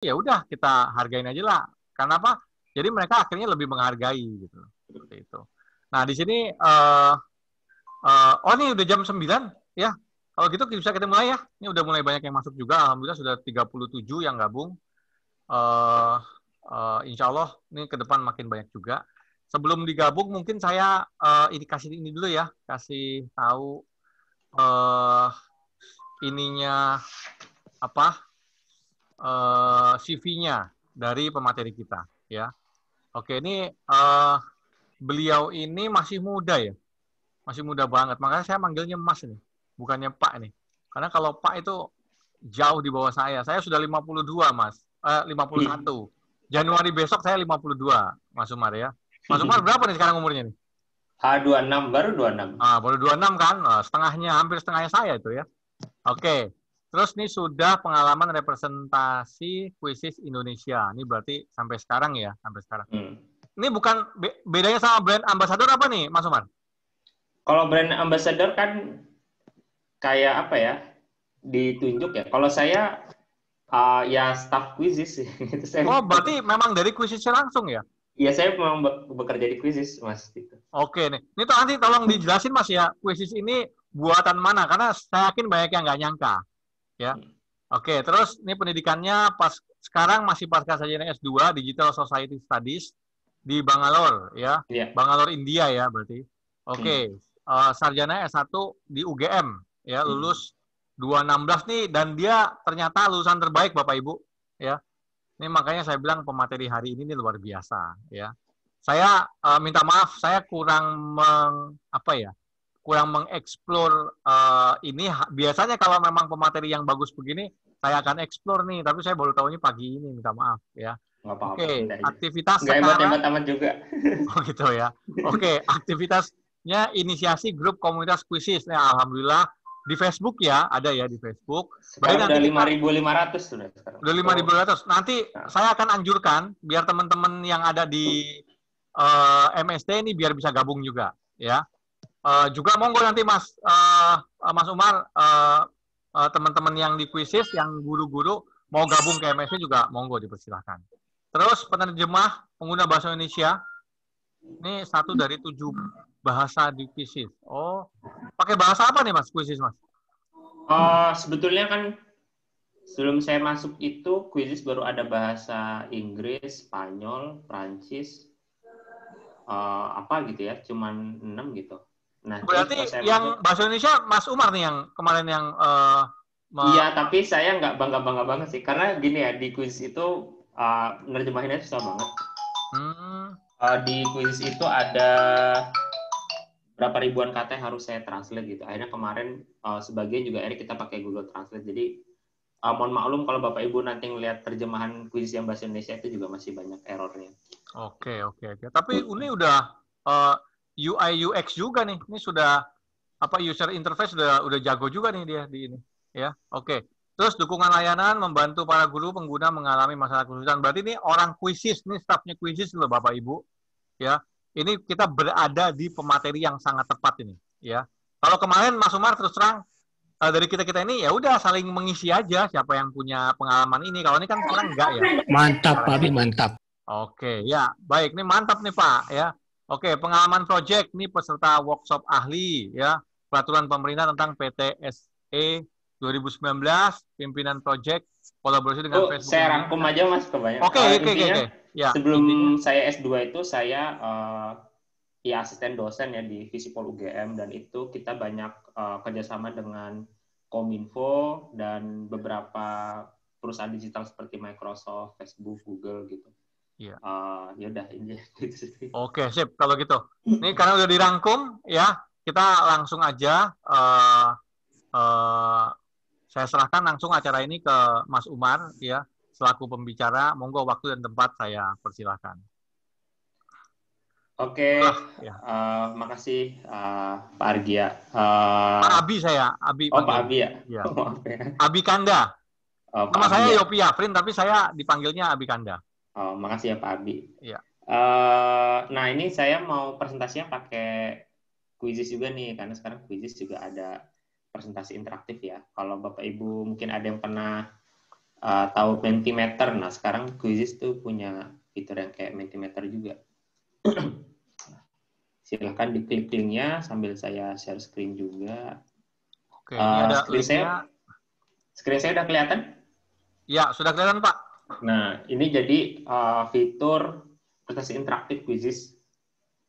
ya udah kita hargain aja lah. Karena apa? Jadi mereka akhirnya lebih menghargai gitu. Seperti itu. Nah, di sini oh ini udah jam 9 ya. Kalau gitu bisa kita mulai ya. Ini udah mulai banyak yang masuk juga. Alhamdulillah sudah 37 yang gabung. Uh, Insya Allah ini ke depan makin banyak juga. Sebelum digabung mungkin saya ini kasih ini dulu ya. Kasih tahu ininya apa CV-nya dari pemateri kita ya. Oke, ini beliau ini masih muda ya. Masih muda banget. Makanya saya manggilnya Mas ini, bukannya Pak nih. Karena kalau Pak itu jauh di bawah saya. Saya sudah 52, Mas. 51. Januari besok saya 52, Mas Umar ya. Mas Umar berapa nih sekarang umurnya nih? 26, baru 26. Baru 26 kan? Setengahnya, hampir setengahnya saya itu ya. Oke. Terus nih sudah pengalaman representasi kuisis Indonesia. Ini berarti sampai sekarang ya, sampai sekarang. Ini bukan bedanya sama brand ambassador apa nih, Mas Umar? Kalau brand ambassador kan kayak apa ya? Ditunjuk ya. Kalau saya ya staff kuisis. Oh, berarti memang dari kuisisnya langsung ya? Iya, saya memang bekerja di kuisis, Mas. Oke nih. Ini tuh nanti tolong dijelasin, Mas ya. Kuisis ini buatan mana? Karena saya yakin banyak yang nggak nyangka. Ya. Oke, terus ini pendidikannya pas sekarang masih pasca sarjana S2 Digital Society Studies di Bangalore ya. Yeah. Bangalore India ya berarti. Oke. Sarjana S1 di UGM ya, lulus 2016 nih dan dia ternyata lulusan terbaik Bapak Ibu ya. Ini makanya saya bilang pemateri hari ini luar biasa ya. Saya minta maaf saya kurang kurang mengeksplor ini. Biasanya kalau memang pemateri yang bagus begini saya akan eksplor nih, tapi saya baru tahunya pagi ini, minta maaf ya. Oke, aktivitas sekarang. Nggak hebat-hebat juga. Oh gitu ya. Oke, aktivitasnya inisiasi grup komunitas kuisis. Nah, alhamdulillah di Facebook ya, ada ya di Facebook. Sekarang udah 5.500 sudah sekarang. Udah 5.500. Nanti saya akan anjurkan biar teman-teman yang ada di MST ini biar bisa gabung juga ya. Juga monggo nanti Mas Umar, teman-teman yang di kuisis, yang guru-guru mau gabung ke MSC juga monggo dipersilahkan. Terus penerjemah pengguna bahasa Indonesia, ini 1 dari 7 bahasa di kuisis. Oh, pakai bahasa apa nih Mas kuisis Mas? Sebetulnya kan sebelum saya masuk itu kuisis baru ada bahasa Inggris, Spanyol, Prancis, apa gitu ya, cuman 6 gitu. Nah, berarti yang bahasa Indonesia Mas Umar nih yang kemarin yang iya, tapi saya nggak bangga-bangga banget sih. Karena gini ya, di kuis itu nerjemahinnya susah banget. Di kuis itu ada berapa ribuan kata yang harus saya translate gitu. Akhirnya kemarin sebagian juga akhirnya kita pakai Google Translate. Jadi mohon maklum kalau Bapak Ibu nanti ngelihat terjemahan kuis yang bahasa Indonesia itu juga masih banyak errornya. Oke. Tapi ini udah UI UX juga nih. Ini sudah user interface udah jago juga nih dia di ini ya. Oke. Terus dukungan layanan membantu para guru pengguna mengalami masalah kesulitan. Berarti ini orang kuisis, ini stafnya kuisis loh Bapak Ibu ya. Ini kita berada di pemateri yang sangat tepat ini ya. Kalau kemarin Mas Umar terus terang dari kita ini ya udah saling mengisi aja siapa yang punya pengalaman ini. Kalau ini kan sekarang enggak ya. Mantap Pak Abi, mantap. Oke, ya baik, ini mantap nih Pak ya. Oke, pengalaman project nih peserta workshop ahli ya, peraturan pemerintah tentang PTSE 2019, pimpinan project, kolaborasi dengan Facebook. Saya rangkum aja Mas kebanyakan. Oke. Ya, sebelum saya S2 itu saya ya asisten dosen ya di Visipol UGM, dan itu kita banyak kerjasama dengan Kominfo dan beberapa perusahaan digital seperti Microsoft, Facebook, Google gitu. Iya. Ya udah ini. Oke, sip kalau gitu. Ini karena udah dirangkum ya, kita langsung aja. Saya serahkan langsung acara ini ke Mas Umar ya, selaku pembicara. Monggo waktu dan tempat saya persilahkan. Oke, makasih Pak Argia. Pak Abi saya, Abi. Oh Pak Abi ya. Ya. Abi Kanda. Nama saya Yopi Afrin, tapi saya dipanggilnya Abi Kanda. Oh, makasih ya Pak Abi. Iya. Nah ini saya mau presentasinya pakai Quizizz juga nih, karena sekarang Quizizz juga ada presentasi interaktif ya. Kalau Bapak Ibu mungkin ada yang pernah tahu Mentimeter. Nah, sekarang Quizzes tuh punya fitur yang kayak Mentimeter juga. Silahkan diklik linknya sambil saya share screen juga. Oke, ini ada Screen linknya. Saya udah kelihatan? Ya, sudah kelihatan, Pak. Nah, ini jadi fitur prestasi interaktif Quizzes.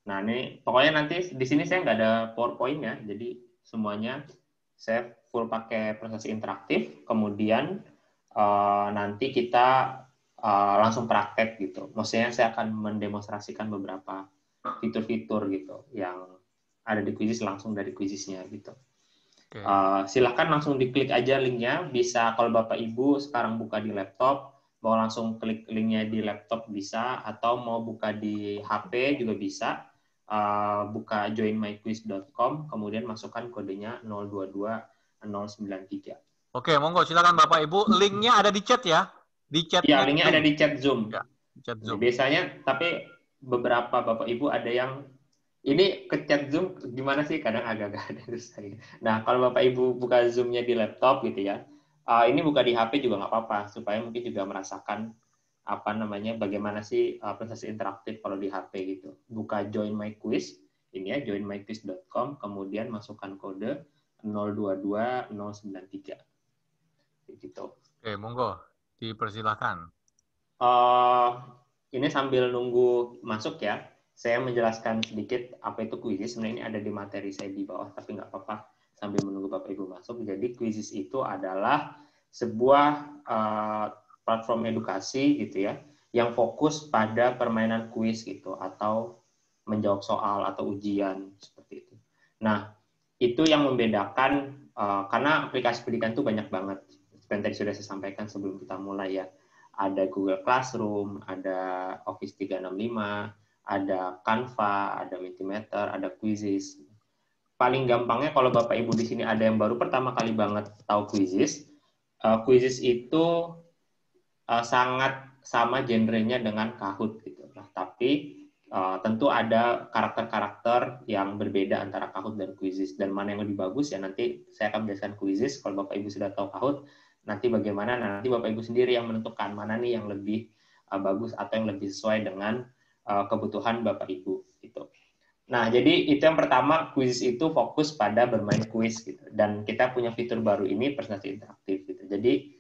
Nah, ini pokoknya nanti di sini saya nggak ada PowerPoint-nya, jadi semuanya saya full pakai prestasi interaktif, kemudian nanti kita langsung praktek gitu. Maksudnya saya akan mendemonstrasikan beberapa fitur-fitur gitu yang ada di Quizzes langsung dari Quizzes-nya gitu. Oke. Silakan langsung diklik aja linknya. Bisa kalau Bapak Ibu sekarang buka di laptop, mau langsung klik linknya di laptop bisa, atau mau buka di HP juga bisa. Buka joinmyquiz.com, kemudian masukkan kodenya 022093. Oke, monggo silakan Bapak Ibu. Linknya ada di chat ya, di Ya, chatnya linknya ada Zoom. di chat Zoom. Ya, di chat Zoom. Biasanya, tapi beberapa Bapak Ibu ada yang ini ke chat Zoom gimana sih? Kadang agak-agak ada saya. Nah, kalau Bapak Ibu buka Zoom-nya di laptop gitu ya, ini buka di HP juga nggak apa-apa, supaya mungkin juga merasakan apa namanya, bagaimana sih prestasi interaktif kalau di HP gitu. Buka Join My Quiz, ini ya, joinmyquiz.com, kemudian masukkan kode 022093. Gitu. Oke, monggo, dipersilahkan. Ini sambil nunggu masuk ya, saya menjelaskan sedikit apa itu Quizzes. Sebenarnya ini ada di materi saya di bawah, tapi nggak apa-apa sambil menunggu Bapak Ibu masuk. Jadi Quizzes itu adalah sebuah platform edukasi gitu ya, yang fokus pada permainan kuis gitu, atau menjawab soal atau ujian seperti itu. Nah, itu yang membedakan, karena aplikasi pendidikan itu banyak banget. Seperti yang tadi sudah saya sampaikan sebelum kita mulai ya. Ada Google Classroom, ada Office 365, ada Canva, ada Mentimeter, ada Quizzes. Paling gampangnya kalau Bapak Ibu di sini ada yang baru pertama kali banget tahu Quizzes, Quizzes itu sangat sama genrenya dengan Kahoot gitu. Nah, tapi tentu ada karakter-karakter yang berbeda antara Kahoot dan Quizzes, dan mana yang lebih bagus ya nanti saya akan menjelaskan Quizzes. Kalau Bapak Ibu sudah tahu Kahoot, nanti bagaimana, nanti Bapak Ibu sendiri yang menentukan mana nih yang lebih bagus atau yang lebih sesuai dengan kebutuhan Bapak Ibu gitu. Nah, jadi itu yang pertama, Quizzes itu fokus pada bermain kuis gitu, dan kita punya fitur baru ini, presentasi interaktif gitu. Jadi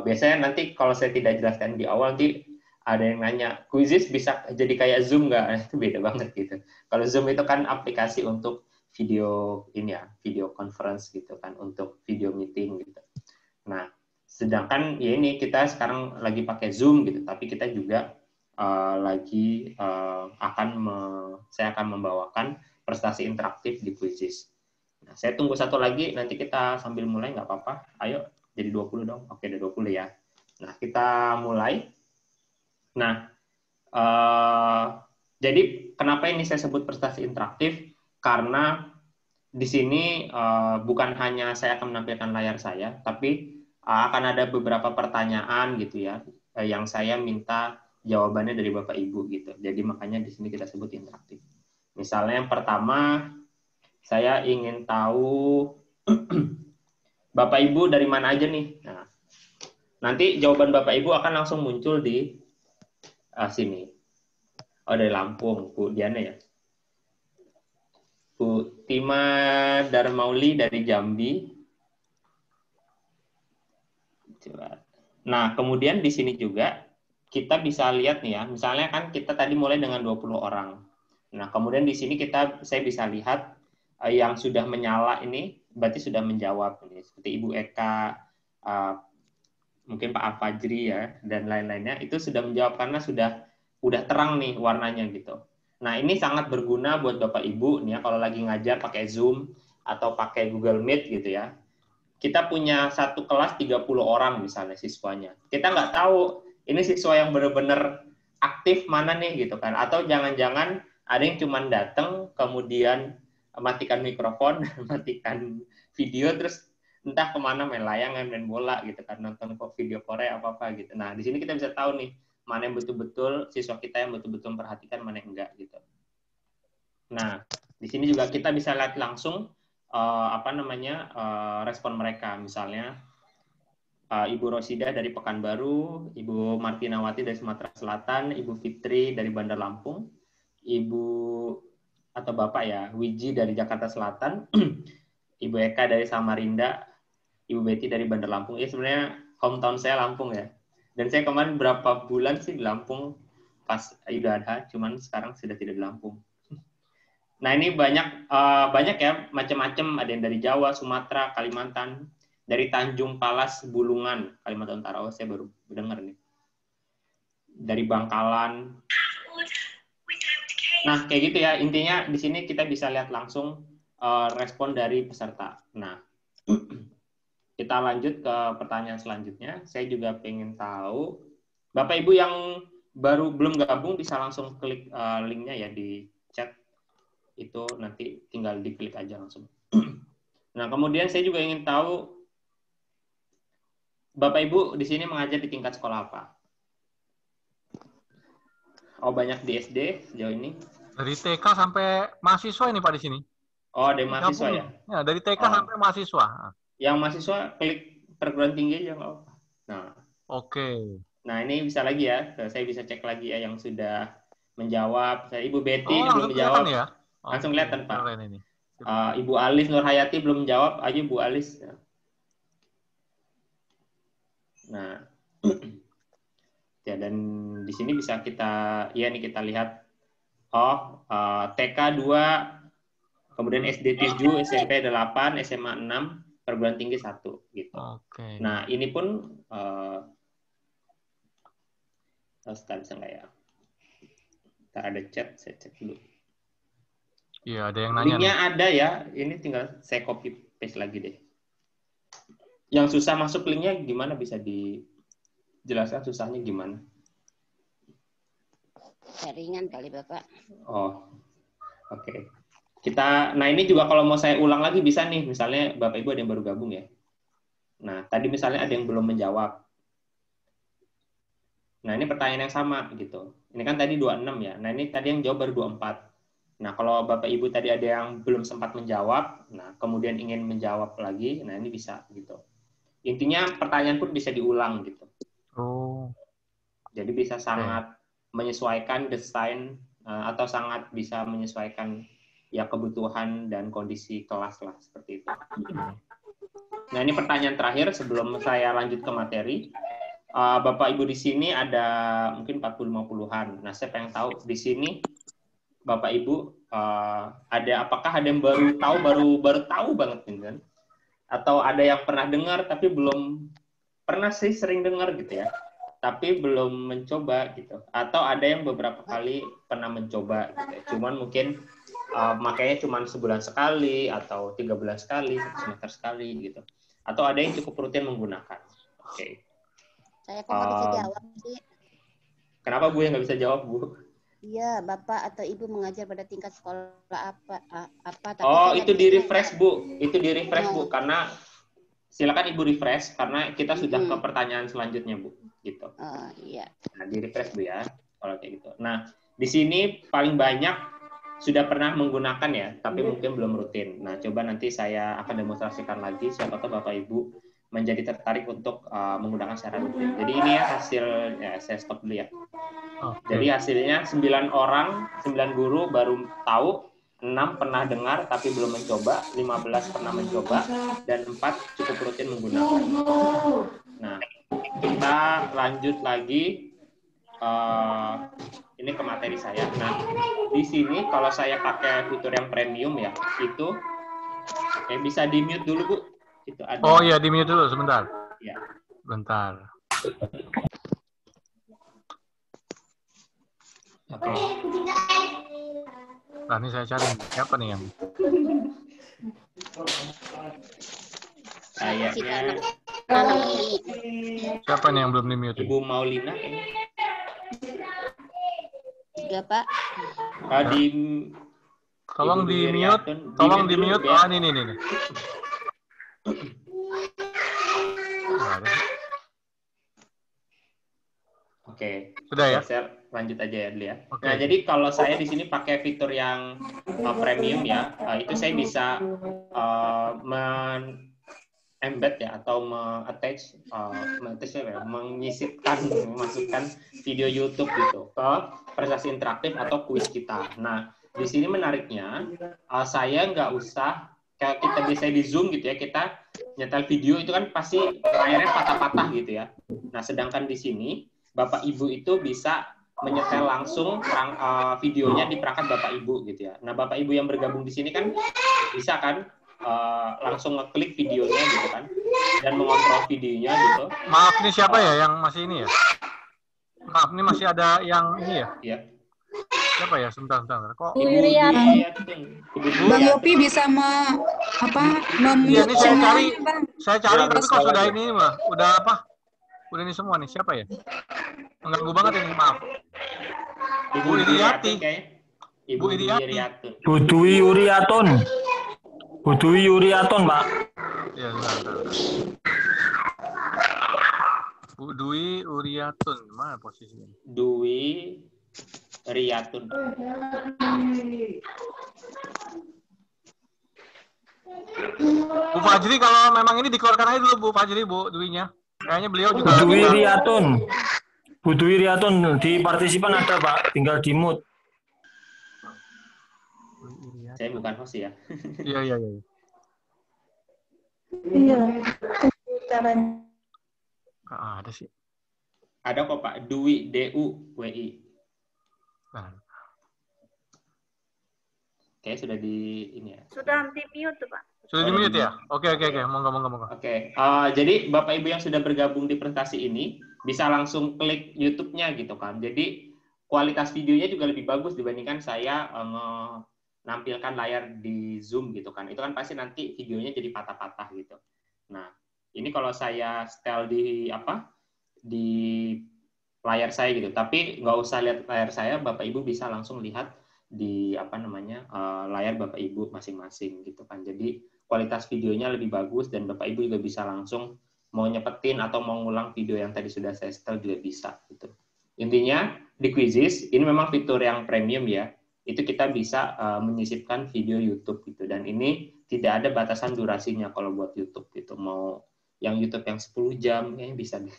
biasanya nanti kalau saya tidak jelaskan di awal, nanti ada yang nanya, Quizzes bisa jadi kayak Zoom nggak? Itu beda banget gitu. Kalau Zoom itu kan aplikasi untuk video ini ya, video conference gitu kan, untuk video meeting gitu. Nah, sedangkan ya ini kita sekarang lagi pakai Zoom gitu, tapi kita juga saya akan membawakan prestasi interaktif di Quizzes. Nah, saya tunggu satu lagi, nanti kita sambil mulai nggak apa-apa. Ayo, jadi 20 dong. Oke, ada 20 ya. Nah, kita mulai. Nah, jadi kenapa ini saya sebut prestasi interaktif? Karena di sini bukan hanya saya akan menampilkan layar saya, tapi akan ada beberapa pertanyaan gitu ya, yang saya minta jawabannya dari Bapak Ibu gitu. Jadi makanya di sini kita sebut interaktif. Misalnya yang pertama, saya ingin tahu Bapak Ibu dari mana aja nih. Nah, nanti jawaban Bapak Ibu akan langsung muncul di sini. Oh, dari Lampung, Bu Diana ya. Bu Tima Darmauli dari Jambi. Nah, kemudian di sini juga kita bisa lihat nih ya, misalnya kan kita tadi mulai dengan 20 orang. Nah, kemudian di sini saya bisa lihat yang sudah menyala ini berarti sudah menjawab ini, seperti Ibu Eka, mungkin Pak Al-Fajri ya, dan lain-lainnya itu sudah menjawab karena udah terang nih warnanya gitu. Nah, ini sangat berguna buat Bapak Ibu nih ya, kalau lagi ngajar pakai Zoom atau pakai Google Meet gitu ya. Kita punya satu kelas 30 orang misalnya siswanya. Kita nggak tahu ini siswa yang benar-benar aktif mana nih gitu kan. Atau jangan-jangan ada yang cuma datang kemudian matikan mikrofon, matikan video, terus entah kemana main layangan, main bola gitu kan, nonton video Korea apa-apa gitu. Nah, di sini kita bisa tahu nih mana yang betul-betul siswa kita yang betul-betul memperhatikan, mana yang enggak gitu. Nah, di sini juga kita bisa lihat langsung respon mereka. Misalnya Ibu Rosida dari Pekanbaru, Ibu Martinawati dari Sumatera Selatan, Ibu Fitri dari Bandar Lampung, Ibu atau Bapak ya, Wiji dari Jakarta Selatan, Ibu Eka dari Samarinda, Ibu Betty dari Bandar Lampung. Ya sebenarnya hometown saya Lampung ya. Dan saya kemarin berapa bulan sih di Lampung pas Idul Adha, cuman sekarang sudah tidak di Lampung. Nah ini banyak ya macam-macam, ada yang dari Jawa, Sumatera, Kalimantan, dari Tanjung Palas, Bulungan, Kalimantan Utara. Oh, saya baru dengar nih. Dari Bangkalan. Nah, kayak gitu ya. Intinya di sini kita bisa lihat langsung respon dari peserta. Nah, kita lanjut ke pertanyaan selanjutnya. Saya juga pengen tahu, Bapak Ibu yang baru belum gabung bisa langsung klik linknya ya di chat. Itu nanti tinggal diklik aja langsung. Nah, kemudian saya juga ingin tahu, Bapak Ibu di sini mengajar di tingkat sekolah apa? Oh, banyak di SD sejauh ini. Dari TK sampai mahasiswa ini Pak di sini. Oh, dari mahasiswa ya? Ya, dari TK sampai mahasiswa. Yang mahasiswa klik perguruan tinggi aja nggak apa-apa. Nah, oke. Nah, ini bisa lagi ya. Saya bisa cek lagi ya yang sudah menjawab. Ibu Betty belum menjawab. Ya? Langsung kelihatan, Pak. Ibu Alis Nurhayati belum menjawab. Ayo Bu Alis. Nah, ya dan di sini bisa kita lihat TK 2, kemudian SD 7, SMP 8, SMA 6, perguruan tinggi 1 gitu. Oke. Nah, ini pun bisa nggak ya? Ntar ada chat, saya cek dulu. Iya, ada yang nanya. Linknya ada ya, ini tinggal saya copy paste lagi deh. Yang susah masuk linknya gimana, bisa dijelaskan susahnya gimana? Jaringan kali Bapak. Oh, oke. Nah ini juga kalau mau saya ulang lagi bisa nih, misalnya Bapak Ibu ada yang baru gabung ya. Nah tadi misalnya ada yang belum menjawab. Nah ini pertanyaan yang sama gitu. Ini kan tadi 26 ya. Nah ini tadi yang jawab baru 24. Nah kalau Bapak Ibu tadi ada yang belum sempat menjawab, nah kemudian ingin menjawab lagi, nah ini bisa gitu. Intinya pertanyaan pun bisa diulang gitu. Oh. Jadi bisa sangat menyesuaikan desain atau sangat bisa menyesuaikan ya kebutuhan dan kondisi kelas lah seperti itu. Nah ini pertanyaan terakhir sebelum saya lanjut ke materi. Bapak Ibu di sini ada mungkin 40-50-an. Nah saya pengen tahu di sini Bapak Ibu apakah ada yang baru tahu banget kan? Atau ada yang pernah dengar tapi belum pernah sih sering dengar gitu ya, tapi belum mencoba gitu, atau ada yang beberapa kali pernah mencoba gitu ya. Cuman mungkin makanya cuman sebulan sekali atau 3 bulan sekali, 1 semester sekali gitu, atau ada yang cukup rutin menggunakan. Oke. Saya kok nggak bisa jawab sih. Kenapa Bu yang nggak bisa jawab Bu? Iya, Bapak atau Ibu mengajar pada tingkat sekolah apa? Tapi itu di refresh Bu, Bu, karena silakan Ibu refresh karena kita sudah ke pertanyaan selanjutnya Bu, gitu. Iya. Nah di refresh Bu ya, kalau kayak gitu. Nah di sini paling banyak sudah pernah menggunakan ya, tapi mungkin belum rutin. Nah coba nanti saya akan demonstrasikan lagi, siapa tahu Bapak Ibu menjadi tertarik untuk menggunakan secara rutin. Jadi ini ya hasil, ya saya stop dulu ya. Jadi hasilnya 9 guru baru tahu, 6 pernah dengar tapi belum mencoba, 15 pernah mencoba, dan 4 cukup rutin menggunakan. Nah, kita lanjut lagi ini ke materi saya. Nah, di sini kalau saya pakai fitur yang premium ya, itu bisa di-mute dulu Bu. Itu ada. Oh iya, di-mute dulu sebentar. Ya. Bentar. Oke. Nah, ini saya cari siapa nih yang kayaknya siapa nih yang belum di-mute? Ibu Maulina kayaknya. Iya, Pak. Tolong di-mute. Tolong di-mute. Oh, ini. Oke. Sudah ya? Saya lanjut aja ya dulu ya. Okay. Nah, jadi kalau saya di sini pakai fitur yang premium ya, itu saya bisa embed ya atau menyisipkan memasukkan video YouTube gitu ke prestasi interaktif atau kuis kita. Nah, di sini menariknya saya nggak usah kayak kita biasanya di Zoom gitu ya, kita nyetel video itu kan pasti layarnya patah-patah gitu ya. Nah, sedangkan di sini Bapak Ibu itu bisa menyetel langsung videonya di perangkat Bapak Ibu gitu ya. Nah, Bapak Ibu yang bergabung di sini kan bisa kan langsung ngeklik videonya gitu kan dan mengontrol videonya gitu. Maaf, ini siapa ya yang masih ini ya? Maaf, ini masih ada yang ini ya? Iya. Siapa ya? Sebentar. Kok Ibu Wiriatun. Bang Yopi bisa Iya, ini saya cari. Bang. Saya cari Ya, tapi kok sudah aja. ini mah. Udah apa? Udah ini semua nih. Siapa ya? Mengganggu banget ini, maaf. Ibu Iriati. Ibu Iriatun. Bu Dwi Uriatun. Bu Dwi Uriatun, Pak. Iya, bentar. Bu Dwi Uriatun, mana posisinya? Dwi Riyatun. Bu Fajri, kalau memang ini dikeluarkan aja dulu Bu Fajri, Bu Dwinya. Kayaknya beliau juga. Bu Dwi Riyatun. Bu Dwi Riyatun di partisipan ada, Pak. Tinggal di mute. Saya bukan host ya. Iya. Iya. Nggak ada sih. Ada kok Pak, Dwi, D-U-W-I. Nah. Oke, sudah di ini ya. Sudah di mute tuh, Pak. Sudah di mute ya? Oke. Monggo. Oke, jadi Bapak Ibu yang sudah bergabung di presentasi ini bisa langsung klik YouTube-nya gitu kan. Jadi kualitas videonya juga lebih bagus dibandingkan saya menampilkan layar di Zoom gitu kan. Itu kan pasti nanti videonya jadi patah-patah gitu. Nah, ini kalau saya setel di layar saya gitu. Tapi nggak usah lihat layar saya, Bapak Ibu bisa langsung lihat di layar Bapak Ibu masing-masing gitu kan. Jadi kualitas videonya lebih bagus dan Bapak Ibu juga bisa langsung mau nyepetin atau mau ngulang video yang tadi sudah saya setel juga bisa gitu. Intinya di Quizizz ini memang fitur yang premium ya. Itu kita bisa menyisipkan video YouTube gitu dan ini tidak ada batasan durasinya kalau buat YouTube gitu. Mau yang YouTube yang 10 jam kayaknya bisa deh.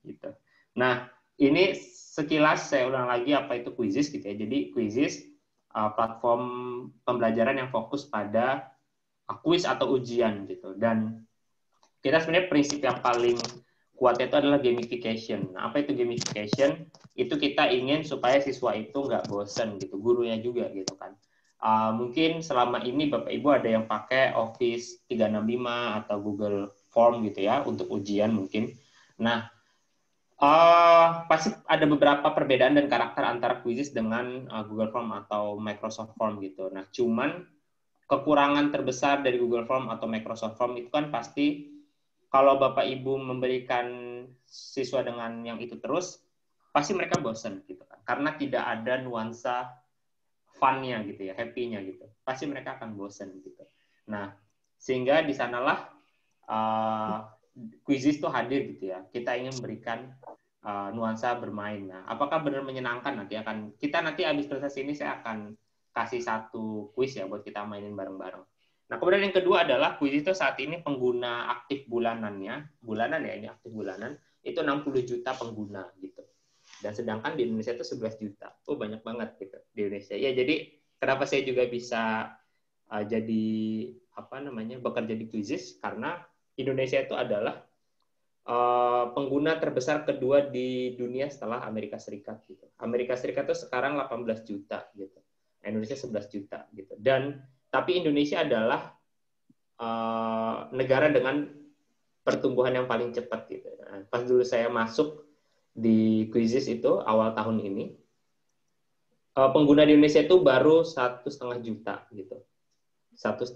Gitu. Nah, ini sekilas saya ulang lagi apa itu Quizizz gitu ya. Jadi Quizizz platform pembelajaran yang fokus pada kuis atau ujian gitu. Dan kita sebenarnya prinsip yang paling kuatnya itu adalah gamification. Nah, apa itu gamification? Itu kita ingin supaya siswa itu nggak bosen gitu, gurunya juga gitu kan. Mungkin selama ini Bapak Ibu ada yang pakai Office 365 atau Google Form gitu ya untuk ujian mungkin. Nah, pasti ada beberapa perbedaan dan karakter antara Quizizz dengan Google Form atau Microsoft Form gitu. Nah, cuman kekurangan terbesar dari Google Form atau Microsoft Form itu kan pasti kalau Bapak Ibu memberikan siswa dengan yang itu terus, pasti mereka bosan gitu kan. Karena tidak ada nuansa fun-nya gitu ya, happy-nya gitu. Pasti mereka akan bosan gitu. Nah, sehingga di sanalah Quizizz itu hadir gitu ya. Kita ingin memberikan nuansa bermain. Nah, apakah benar menyenangkan kita nanti habis presentasi ini saya akan kasih satu quiz ya buat kita mainin bareng-bareng. Nah, kemudian yang kedua adalah Quizizz itu saat ini pengguna aktif bulanan ya ini aktif bulanan itu 60 juta pengguna gitu. Dan sedangkan di Indonesia itu 11 juta. Oh, banyak banget gitu di Indonesia. Ya, jadi kenapa saya juga bisa bekerja di Quizizz karena Indonesia itu adalah pengguna terbesar kedua di dunia setelah Amerika Serikat gitu. Amerika Serikat itu sekarang 18 juta gitu. Indonesia 11 juta gitu. Tapi Indonesia adalah negara dengan pertumbuhan yang paling cepat gitu. Nah, pas dulu saya masuk di Quizizz itu awal tahun ini, pengguna di Indonesia itu baru 1,5 juta gitu. 1,18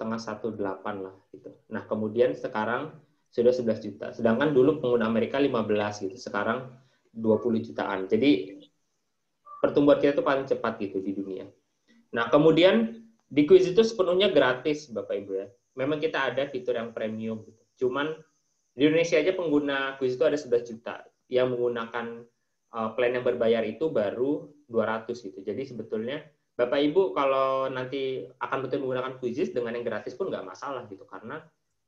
lah gitu. Nah, kemudian sekarang sudah 11 juta. Sedangkan dulu pengguna Amerika 15 gitu. Sekarang 20 jutaan. Jadi pertumbuhan kita itu paling cepat gitu di dunia. Nah, kemudian di Quizizz itu sepenuhnya gratis, Bapak Ibu ya. Memang kita ada fitur yang premium gitu. Cuman di Indonesia aja pengguna Quizizz itu ada 11 juta. Yang menggunakan plan yang berbayar itu baru 200 gitu. Jadi sebetulnya Bapak Ibu kalau nanti akan betul menggunakan Quizizz dengan yang gratis pun nggak masalah gitu. Karena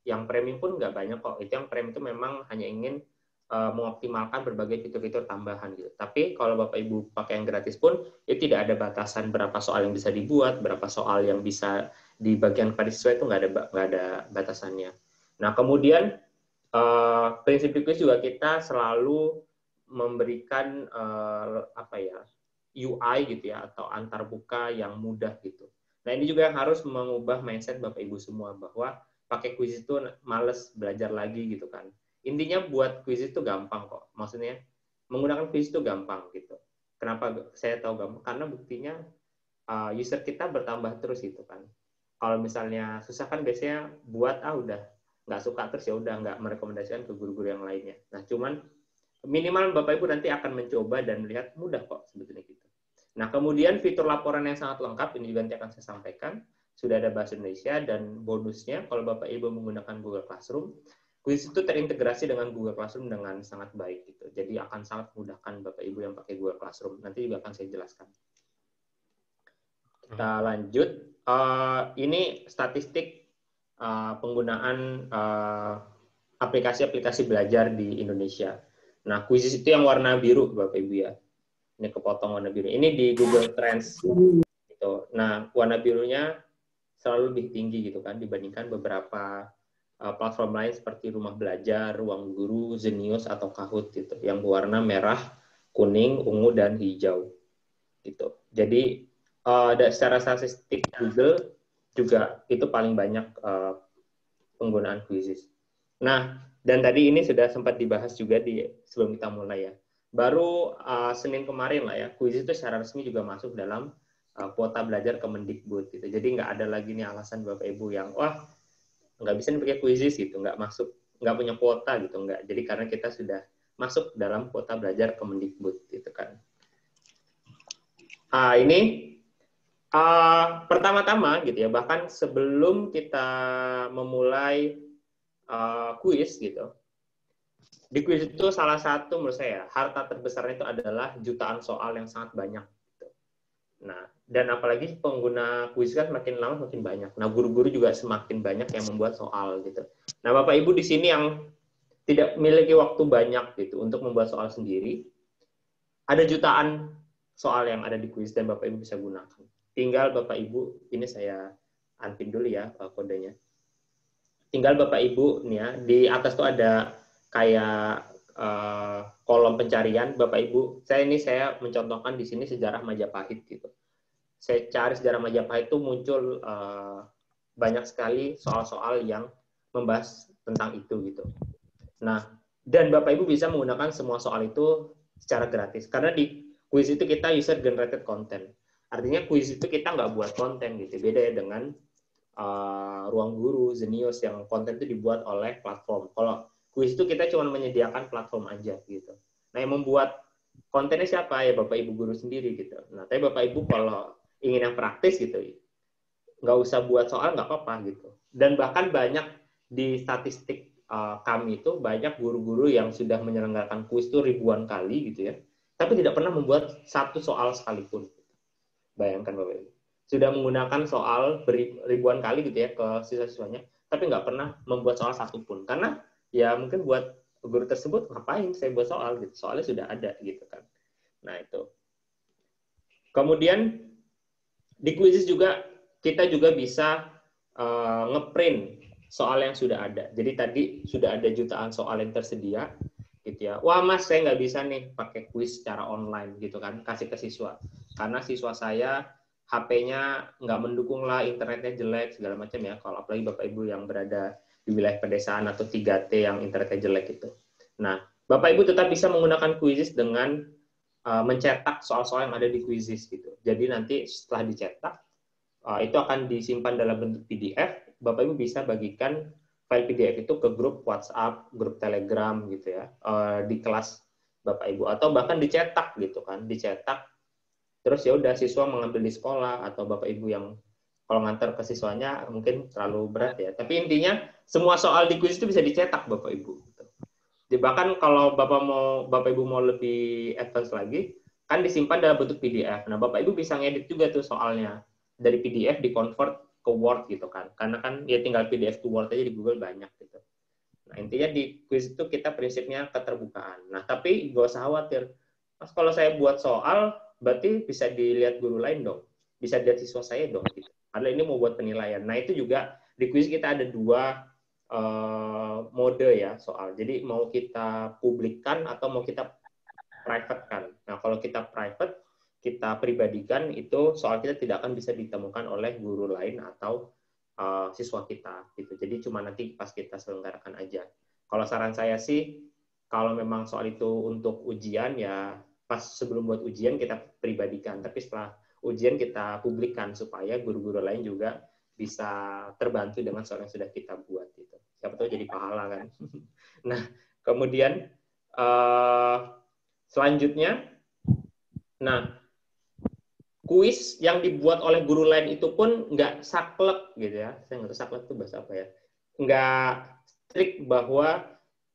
Yang premium pun nggak banyak kok. Itu yang premium itu memang hanya ingin mengoptimalkan berbagai fitur-fitur tambahan gitu. Tapi kalau Bapak Ibu pakai yang gratis pun, itu tidak ada batasan berapa soal yang bisa dibuat, berapa soal yang bisa dibagikan kepada siswa, itu nggak ada batasannya. Nah, kemudian prinsip quiz juga kita selalu memberikan UI gitu ya, atau antarbuka yang mudah gitu. Nah, ini juga yang harus mengubah mindset Bapak Ibu semua, bahwa pakai quiz itu males belajar lagi gitu kan. Intinya buat quiz itu gampang kok. Maksudnya menggunakan quiz itu gampang gitu. Kenapa saya tahu gampang? Karena buktinya user kita bertambah terus gitu kan. Kalau misalnya susah kan biasanya buat udah nggak suka terus ya udah nggak merekomendasikan ke guru-guru yang lainnya. Nah, cuman minimal Bapak Ibu nanti akan mencoba dan melihat mudah kok sebetulnya gitu. Nah, kemudian fitur laporan yang sangat lengkap ini juga nanti akan saya sampaikan. Sudah ada bahasa Indonesia, dan bonusnya kalau Bapak Ibu menggunakan Google Classroom, quiz itu terintegrasi dengan Google Classroom dengan sangat baik gitu. Jadi akan sangat memudahkan Bapak Ibu yang pakai Google Classroom. Nanti juga akan saya jelaskan. Kita lanjut. Ini statistik penggunaan aplikasi-aplikasi belajar di Indonesia. Nah, quiz itu yang warna biru Bapak Ibu ya. Ini kepotong warna biru. Ini di Google Trends gitu. Nah, warna birunya selalu lebih tinggi gitu kan dibandingkan beberapa platform lain seperti Rumah Belajar, Ruang Guru, Zenius atau Kahoot gitu, yang berwarna merah, kuning, ungu, dan hijau gitu. Jadi secara statistik Google juga itu paling banyak penggunaan quizzes. Nah, dan tadi ini sudah sempat dibahas juga sebelum kita mulai ya. Baru Senin kemarin lah ya, quiz itu secara resmi juga masuk dalam kuota belajar Kemendikbud gitu. Jadi nggak ada lagi nih alasan Bapak Ibu yang nggak bisa nih pakai quizzes gitu, nggak punya kuota gitu, nggak. Jadi karena kita sudah masuk dalam kuota belajar Kemendikbud gitu kan. Ini pertama-tama gitu ya, bahkan sebelum kita memulai quiz gitu, di quiz itu salah satu menurut saya harta terbesarnya itu adalah jutaan soal yang sangat banyak gitu. Nah, dan apalagi pengguna quiz kan makin lama makin banyak. Nah, guru-guru juga semakin banyak yang membuat soal gitu. Nah, Bapak Ibu di sini yang tidak memiliki waktu banyak gitu untuk membuat soal sendiri, ada jutaan soal yang ada di quiz dan Bapak Ibu bisa gunakan. Tinggal Bapak Ibu, ini saya unpin dulu ya kodenya. Tinggal Bapak Ibu nih ya, di atas tuh ada kayak kolom pencarian. Bapak Ibu, saya mencontohkan di sini sejarah Majapahit gitu. Saya cari sejarah Majapahit itu muncul banyak sekali soal-soal yang membahas tentang itu gitu. Nah, dan Bapak Ibu bisa menggunakan semua soal itu secara gratis. Karena di quiz itu kita user generated content. Artinya quiz itu kita nggak buat konten gitu. Beda ya dengan Ruang Guru, Zenius yang konten itu dibuat oleh platform. Kalau quiz itu kita cuma menyediakan platform aja gitu. Nah, yang membuat kontennya siapa? Ya Bapak Ibu guru sendiri gitu. Nah, tapi Bapak Ibu kalau ingin yang praktis gitu, nggak usah buat soal, nggak apa-apa gitu. Dan bahkan banyak di statistik kami itu banyak guru-guru yang sudah menyelenggarakan kuis itu ribuan kali gitu ya, tapi tidak pernah membuat satu soal sekalipun. Bayangkan Bapak Ibu, sudah menggunakan soal ribuan kali gitu ya ke siswa-siswanya, tapi nggak pernah membuat soal satupun. Karena ya mungkin buat guru tersebut, ngapain saya buat soal gitu, soalnya sudah ada gitu kan. Nah itu. Kemudian di quizzes juga kita juga bisa ngeprint soal yang sudah ada. Jadi tadi sudah ada jutaan soal yang tersedia gitu ya. Wah Mas, saya nggak bisa nih pakai quiz secara online gitu kan, kasih ke siswa. Karena siswa saya HP-nya nggak mendukung lah, internetnya jelek segala macam ya. Kalau apalagi Bapak Ibu yang berada di wilayah pedesaan atau 3T yang internetnya jelek itu. Nah, Bapak Ibu tetap bisa menggunakan quizzes dengan mencetak soal-soal yang ada di quizzes gitu. Jadi nanti setelah dicetak, itu akan disimpan dalam bentuk PDF. Bapak Ibu bisa bagikan file PDF itu ke grup WhatsApp, grup Telegram gitu ya, di kelas Bapak Ibu, atau bahkan dicetak gitu kan, dicetak. Terus ya udah siswa mengambil di sekolah, atau Bapak Ibu yang kalau ngantar ke siswanya mungkin terlalu berat ya. Tapi intinya semua soal di quiz itu bisa dicetak Bapak Ibu. Bahkan kalau Bapak Ibu mau lebih advance lagi, kan disimpan dalam bentuk PDF. Nah, Bapak Ibu bisa ngedit juga tuh soalnya. Dari PDF di-convert ke Word gitu kan. Karena kan ya tinggal PDF to Word aja di Google banyak gitu. Nah, intinya di quiz itu kita prinsipnya keterbukaan. Nah, tapi gak usah khawatir. Mas, kalau saya buat soal, berarti bisa dilihat guru lain dong. Bisa dilihat siswa saya dong. Gitu. Karena ini mau buat penilaian. Nah, itu juga di quiz kita ada 2 mode ya soal. Jadi mau kita publikkan atau mau kita private kan. Nah, kalau kita private, kita pribadikan, itu soal kita tidak akan bisa ditemukan oleh guru lain atau siswa kita gitu. Jadi cuma nanti pas kita selenggarakan aja. Kalau saran saya sih, kalau memang soal itu untuk ujian ya pas sebelum buat ujian kita pribadikan, tapi setelah ujian kita publikkan supaya guru-guru lain juga bisa terbantu dengan soal yang sudah kita buat gitu. Siapa tahu jadi pahala kan. Nah, kemudian selanjutnya, nah kuis yang dibuat oleh guru lain itu pun nggak saklek gitu ya. Saya nggak tahu saklek itu bahasa apa ya. Nggak strict bahwa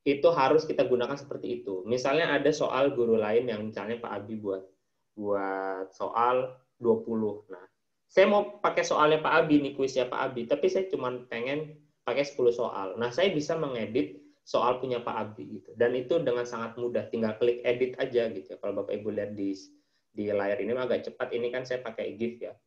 itu harus kita gunakan seperti itu. Misalnya ada soal guru lain yang misalnya Pak Abi buat soal 20. Nah, saya mau pakai soalnya Pak Abi nih, kuisnya Pak Abi, tapi saya cuma pengen pakai 10 soal. Nah, saya bisa mengedit soal punya Pak Abi gitu. Dan itu dengan sangat mudah, tinggal klik edit aja gitu. Kalau Bapak Ibu lihat di layar ini agak cepat, ini kan saya pakai GIF ya.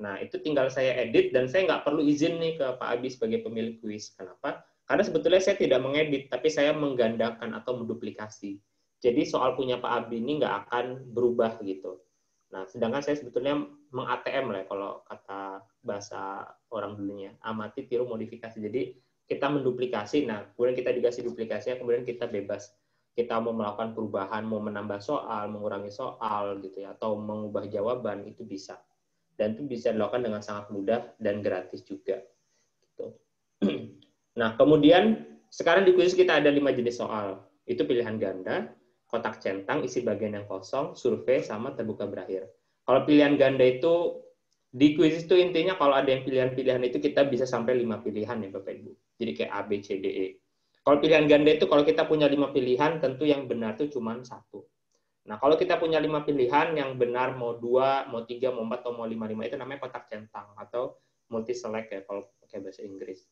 Nah, itu tinggal saya edit dan saya nggak perlu izin nih ke Pak Abi sebagai pemilik kuis. Kenapa? Karena sebetulnya saya tidak mengedit, tapi saya menggandakan atau menduplikasi. Jadi soal punya Pak Abi ini nggak akan berubah gitu. Nah, sedangkan saya sebetulnya meng-ATM lah kalau kata bahasa orang dulunya, amati, tiru, modifikasi. Jadi kita menduplikasi, nah kemudian kita dikasih duplikasinya, kemudian kita bebas. Kita mau melakukan perubahan, mau menambah soal, mengurangi soal gitu ya, atau mengubah jawaban, itu bisa. Dan itu bisa dilakukan dengan sangat mudah dan gratis juga. Gitu. Nah, kemudian sekarang di kuis kita ada 5 jenis soal. Itu pilihan ganda, kotak centang, isi bagian yang kosong, survei, sama terbuka berakhir. Kalau pilihan ganda itu, di kuis itu intinya kalau ada yang pilihan-pilihan itu kita bisa sampai 5 pilihan ya Bapak Ibu. Jadi kayak A, B, C, D, E. Kalau pilihan ganda itu kalau kita punya 5 pilihan, tentu yang benar itu cuma 1. Nah, kalau kita punya 5 pilihan, yang benar mau 2, mau 3, mau 4, atau mau 5, itu namanya kotak centang atau multi select ya kalau pakai bahasa Inggris.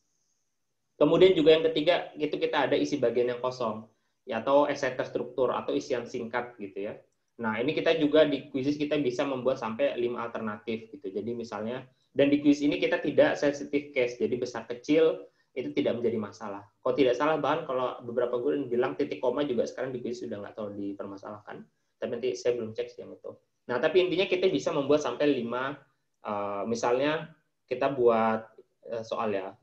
Kemudian juga yang ketiga, itu kita ada isi bagian yang kosong, ya, atau esai terstruktur, atau isian singkat gitu ya. Nah, ini kita juga di kuis kita bisa membuat sampai 5 alternatif gitu. Jadi misalnya, dan di kuis ini kita tidak sensitive case, jadi besar kecil itu tidak menjadi masalah. Kalau tidak salah, bahkan kalau beberapa guru bilang titik koma juga sekarang di kuis sudah nggak tahu dipermasalahkan, tapi nanti saya belum cek sih yang itu. Nah, tapi intinya kita bisa membuat sampai 5, misalnya kita buat soal ya,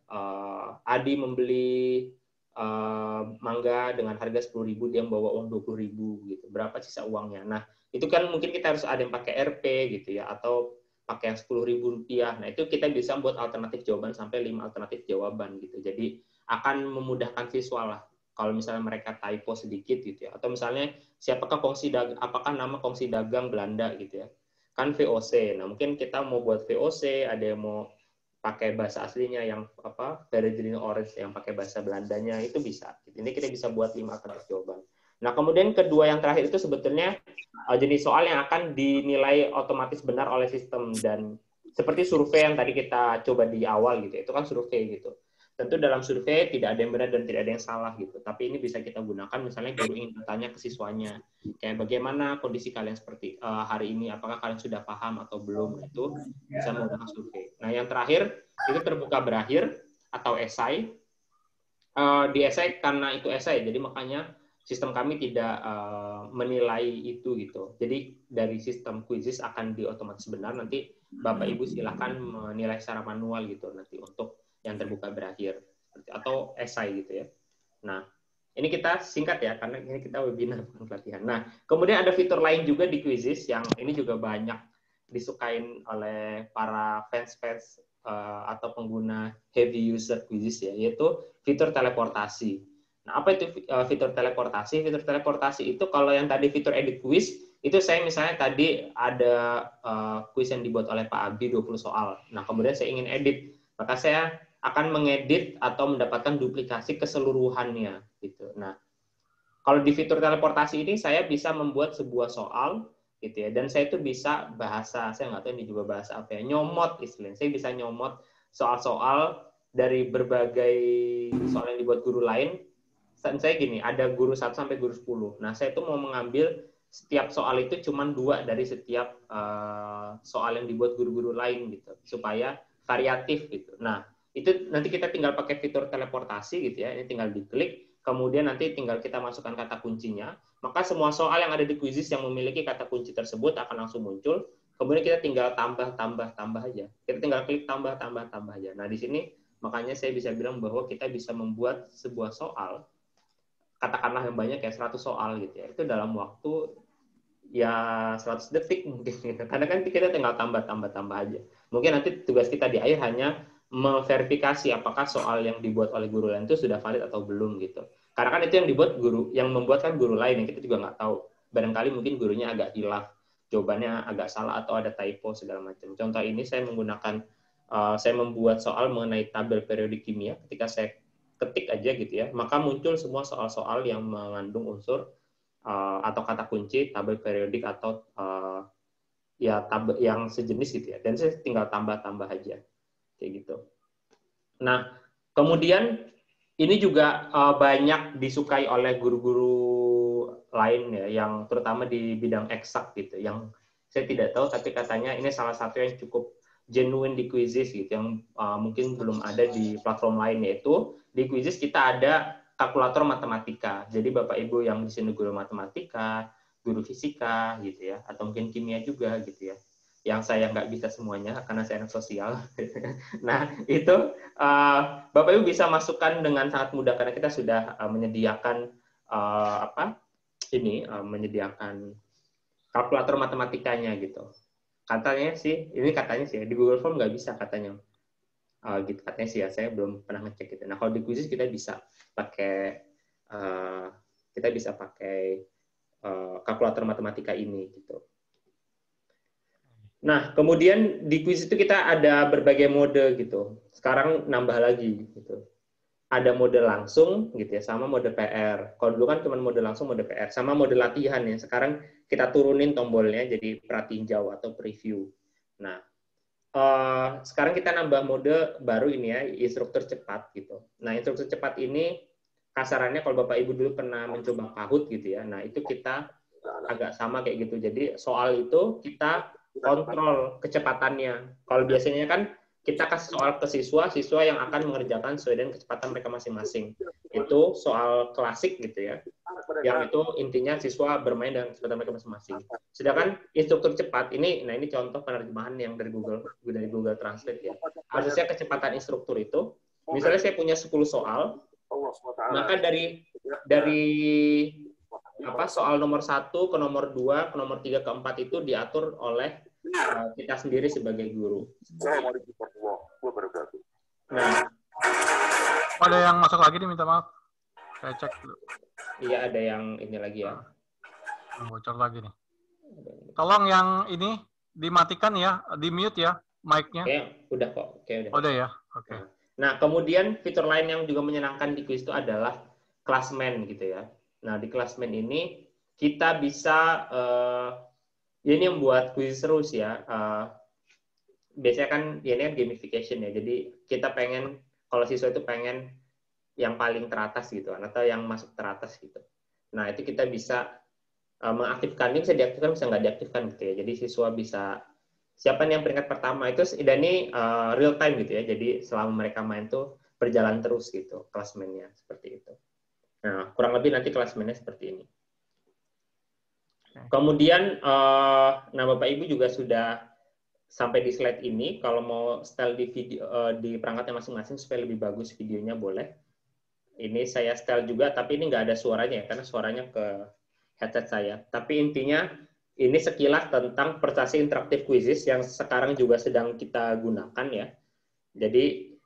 Adi membeli mangga dengan harga 10.000, dia membawa uang 20.000 gitu. Berapa sisa uangnya? Nah, itu kan mungkin kita harus ada yang pakai RP gitu ya, atau pakai yang 10.000 rupiah. Nah, itu kita bisa buat alternatif jawaban sampai 5 alternatif jawaban gitu. Jadi akan memudahkan siswa lah. Kalau misalnya mereka typo sedikit gitu ya, atau misalnya apakah nama kongsi dagang Belanda gitu ya, kan VOC. Nah, mungkin kita mau buat VOC, ada yang mau pakai bahasa aslinya yang Peregrino Orange yang pakai bahasa Belandanya, itu bisa. Ini kita bisa buat 5 alternatif jawaban. Nah, kemudian kedua yang terakhir itu sebetulnya jenis soal yang akan dinilai otomatis benar oleh sistem, dan seperti survei yang tadi kita coba di awal gitu. Itu kan survei gitu. Tentu dalam survei tidak ada yang benar dan tidak ada yang salah gitu. Tapi ini bisa kita gunakan misalnya guru ingin bertanya ke siswanya, kayak bagaimana kondisi kalian seperti hari ini, apakah kalian sudah paham atau belum, itu bisa menggunakan survei. Nah, yang terakhir itu terbuka berakhir atau esai. Di esai karena itu esai, jadi makanya sistem kami tidak menilai itu gitu. Jadi dari sistem quizzes akan diotomatis benar, nanti Bapak Ibu silakan menilai secara manual gitu nanti untuk yang terbuka berakhir atau esai gitu ya. Nah, ini kita singkat ya karena ini kita webinar bukan pelatihan. Nah, kemudian ada fitur lain juga di quizzes yang ini juga banyak disukain oleh para fans atau pengguna heavy user quizzes ya, yaitu fitur teleportasi. Nah, apa itu fitur teleportasi? Fitur teleportasi itu kalau yang tadi fitur edit quiz, itu saya misalnya tadi ada quiz yang dibuat oleh Pak Abi 20 soal. Nah, kemudian saya ingin edit, maka saya akan mengedit atau mendapatkan duplikasi keseluruhannya gitu. Nah, kalau di fitur teleportasi ini saya bisa membuat sebuah soal gitu ya, dan saya itu bisa bahasa, saya nggak tahu ini juga bahasa apa ya, nyomot istilahnya. Saya bisa nyomot soal-soal dari berbagai soal yang dibuat guru lain. Saya gini, ada guru 1 sampai guru 10. Nah, saya itu mau mengambil setiap soal itu cuma 2 dari setiap soal yang dibuat guru-guru lain gitu, supaya variatif gitu. Nah, itu nanti kita tinggal pakai fitur teleportasi gitu ya. Ini tinggal diklik, kemudian nanti tinggal kita masukkan kata kuncinya. Maka semua soal yang ada di Quizizz yang memiliki kata kunci tersebut akan langsung muncul. Kemudian kita tinggal tambah aja. Kita tinggal klik tambah aja. Nah, di sini makanya saya bisa bilang bahwa kita bisa membuat sebuah soal, katakanlah yang banyak ya 100 soal gitu ya, itu dalam waktu ya 100 detik mungkin gitu. Karena kan kita tinggal tambah aja. Mungkin nanti tugas kita di akhir hanya memverifikasi apakah soal yang dibuat oleh guru lain itu sudah valid atau belum gitu. Karena kan itu yang dibuat guru, yang membuat kan guru lain yang kita juga nggak tahu. Barangkali mungkin gurunya agak hilaf, jawabannya agak salah atau ada typo segala macam. Contoh ini saya menggunakan saya membuat soal mengenai tabel periodik kimia. Ketika saya ketik aja gitu ya, maka muncul semua soal-soal yang mengandung unsur atau kata kunci tabel periodik atau ya tabel yang sejenis gitu ya. Dan saya tinggal tambah aja kayak gitu. Nah, kemudian ini juga banyak disukai oleh guru-guru lain ya, yang terutama di bidang eksak gitu, yang saya tidak tahu tapi katanya ini salah satu yang cukup genuine di Quizizz gitu, yang mungkin belum ada di platform lain, yaitu di Quizizz kita ada kalkulator matematika. Jadi Bapak Ibu yang di sini guru matematika, guru fisika gitu ya, atau mungkin kimia juga gitu ya, yang saya nggak bisa semuanya karena saya anak sosial. Nah, itu Bapak Ibu bisa masukkan dengan sangat mudah karena kita sudah menyediakan menyediakan kalkulator matematikanya gitu. Katanya sih di Google Form nggak bisa katanya. Gitu katanya sih ya, saya belum pernah ngecek gitu. Nah, kalau di Quizizz kita bisa pakai kalkulator matematika ini gitu. Nah, kemudian di Quizizz itu kita ada berbagai mode gitu. Sekarang nambah lagi gitu. Ada mode langsung gitu ya, sama mode PR. Kalau dulu kan cuma mode langsung, mode PR, sama mode latihan ya. Sekarang kita turunin tombolnya jadi pratinjau atau preview. Nah, sekarang kita nambah mode baru ini ya, instruktur cepat gitu. Nah, instruktur cepat ini kasarannya kalau Bapak Ibu dulu pernah mencoba PAHUT gitu ya. Nah, itu kita agak sama kayak gitu. Jadi soal itu kita kontrol kecepatannya. Kalau biasanya kan kita kasih soal ke siswa yang akan mengerjakan sesuai dengan kecepatan mereka masing-masing. Itu soal klasik gitu ya. Yang itu intinya siswa bermain dengan kecepatan mereka masing-masing. Sedangkan instruktur cepat ini contoh penerjemahan yang dari Google Translate ya. Harusnya kecepatan instruktur itu, misalnya saya punya 10 soal, maka dari soal nomor 1 ke nomor 2 ke nomor 3 ke 4 itu diatur oleh kita sendiri sebagai guru. Nah, ada yang masuk lagi nih, minta maaf. Saya cek dulu. Iya, ada yang ini lagi ya. Bocor lagi nih. Tolong yang ini dimatikan ya, di mute ya mic-nya. Udah kok. Udah. Udah ya. Oke. Nah, kemudian fitur lain yang juga menyenangkan di Quizizz itu adalah klasmen gitu ya. Nah, di klasmen ini kita bisa ini yang buat Quizizz seru ya. Biasanya kan ini kan gamification ya. Jadi kita pengen, kalau siswa itu pengen yang paling teratas gitu kan, atau yang masuk teratas gitu. Nah, itu kita bisa mengaktifkan, ini bisa diaktifkan, bisa nggak diaktifkan gitu ya. Jadi siswa bisa, siapa nih yang peringkat pertama itu, dan ini real time gitu ya. Jadi selama mereka main tuh berjalan terus gitu klasmennya, seperti itu. Nah, kurang lebih nanti klasmennya seperti ini. Kemudian, Bapak Ibu juga sudah sampai di slide ini. Kalau mau setel di video di perangkatnya masing-masing supaya lebih bagus videonya boleh. Ini saya setel juga, tapi ini nggak ada suaranya ya, karena suaranya ke headset saya. Tapi intinya ini sekilas tentang prestasi interaktif Quizizz yang sekarang juga sedang kita gunakan ya. Jadi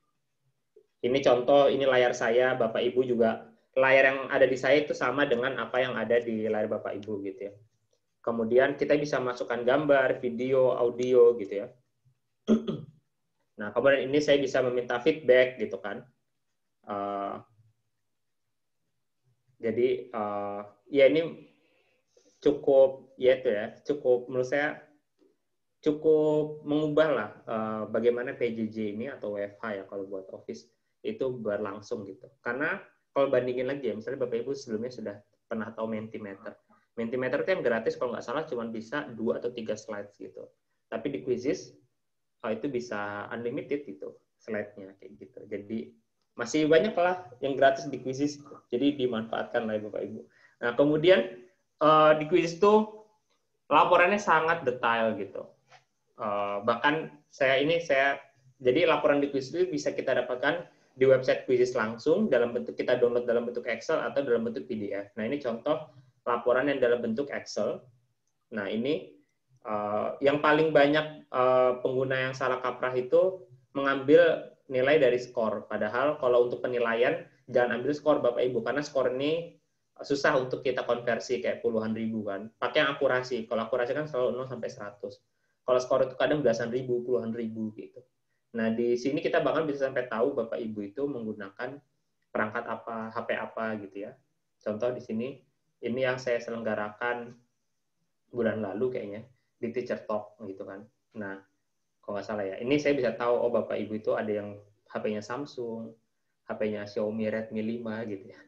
ini contoh, ini layar saya, Bapak Ibu juga layar yang ada di saya itu sama dengan apa yang ada di layar Bapak Ibu gitu ya. Kemudian kita bisa masukkan gambar, video, audio gitu ya. Nah, kemudian ini saya bisa meminta feedback gitu kan. Jadi ya ini cukup ya itu ya, cukup menurut saya cukup mengubah lah bagaimana PJJ ini atau WFH ya kalau buat Office itu berlangsung gitu. Karena kalau bandingin lagi ya, misalnya Bapak Ibu sebelumnya sudah pernah tahu Mentimeter. Mentimeter itu yang gratis kalau nggak salah cuma bisa 2 atau 3 slides gitu. Tapi di Quizzes itu bisa unlimited gitu slide-nya kayak gitu. Jadi masih banyak lah yang gratis di Quizzes. Jadi dimanfaatkan lah ya Bapak Ibu. Nah kemudian di Quizzes itu laporannya sangat detail gitu. Bahkan jadi laporan di Quizzes itu bisa kita dapatkan di website Quizzes langsung dalam bentuk kita download dalam bentuk Excel atau dalam bentuk PDF. Nah ini contoh laporan yang dalam bentuk Excel. Nah ini yang paling banyak pengguna yang salah kaprah itu mengambil nilai dari skor. Padahal kalau untuk penilaian jangan ambil skor Bapak Ibu karena skor ini susah untuk kita konversi kayak puluhan ribu kan. Pakai yang akurasi. Kalau akurasi kan selalu 0 sampai 100. Kalau skor itu kadang belasan ribu, puluhan ribu gitu. Nah, di sini kita bahkan bisa sampai tahu Bapak Ibu itu menggunakan perangkat apa, HP apa gitu ya. Contoh di sini, ini yang saya selenggarakan bulan lalu kayaknya, di Teacher Talk gitu kan. Nah, kalau nggak salah ya, ini saya bisa tahu, oh Bapak Ibu itu ada yang HP-nya Samsung, HP-nya Xiaomi Redmi 5 gitu ya.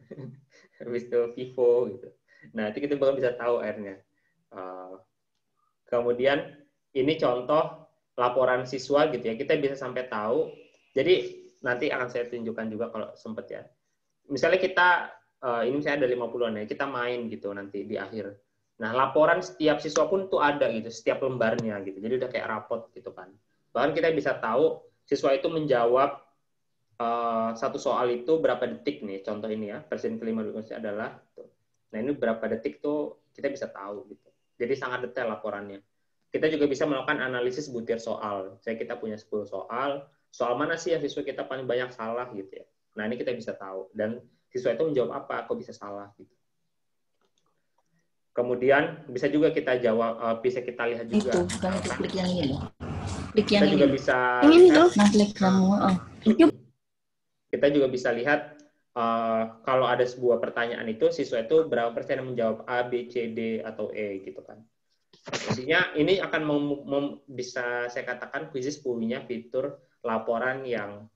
Habis itu Vivo gitu. Nah, itu kita bakal bisa tahu akhirnya. Kemudian, ini contoh laporan siswa gitu ya, kita bisa sampai tahu. Jadi nanti akan saya tunjukkan juga kalau sempat ya. Misalnya kita, ini misalnya ada 50-an ya, kita main gitu nanti di akhir. Nah, laporan setiap siswa pun tuh ada gitu, setiap lembarnya gitu. Jadi udah kayak rapot gitu kan. Bahkan kita bisa tahu siswa itu menjawab satu soal itu berapa detik nih. Contoh ini ya, presiden kelima adalah. Nah, ini berapa detik tuh kita bisa tahu gitu. Jadi sangat detail laporannya. Kita juga bisa melakukan analisis butir soal. Saya kita punya 10 soal mana sih yang siswa kita paling banyak salah gitu ya. Nah, ini kita bisa tahu. Dan siswa itu menjawab apa, kok bisa salah gitu. Kemudian bisa juga kita jawab, bisa kita lihat juga. Itu, bukan itu klik yang ini loh. Klik Kita yang juga ini. bisa Nah, klik kamu. Kita juga bisa lihat kalau ada sebuah pertanyaan itu, siswa itu berapa persen yang menjawab A, B, C, D, atau E gitu kan. Intinya ini akan bisa saya katakan Quizzes punya fitur laporan yang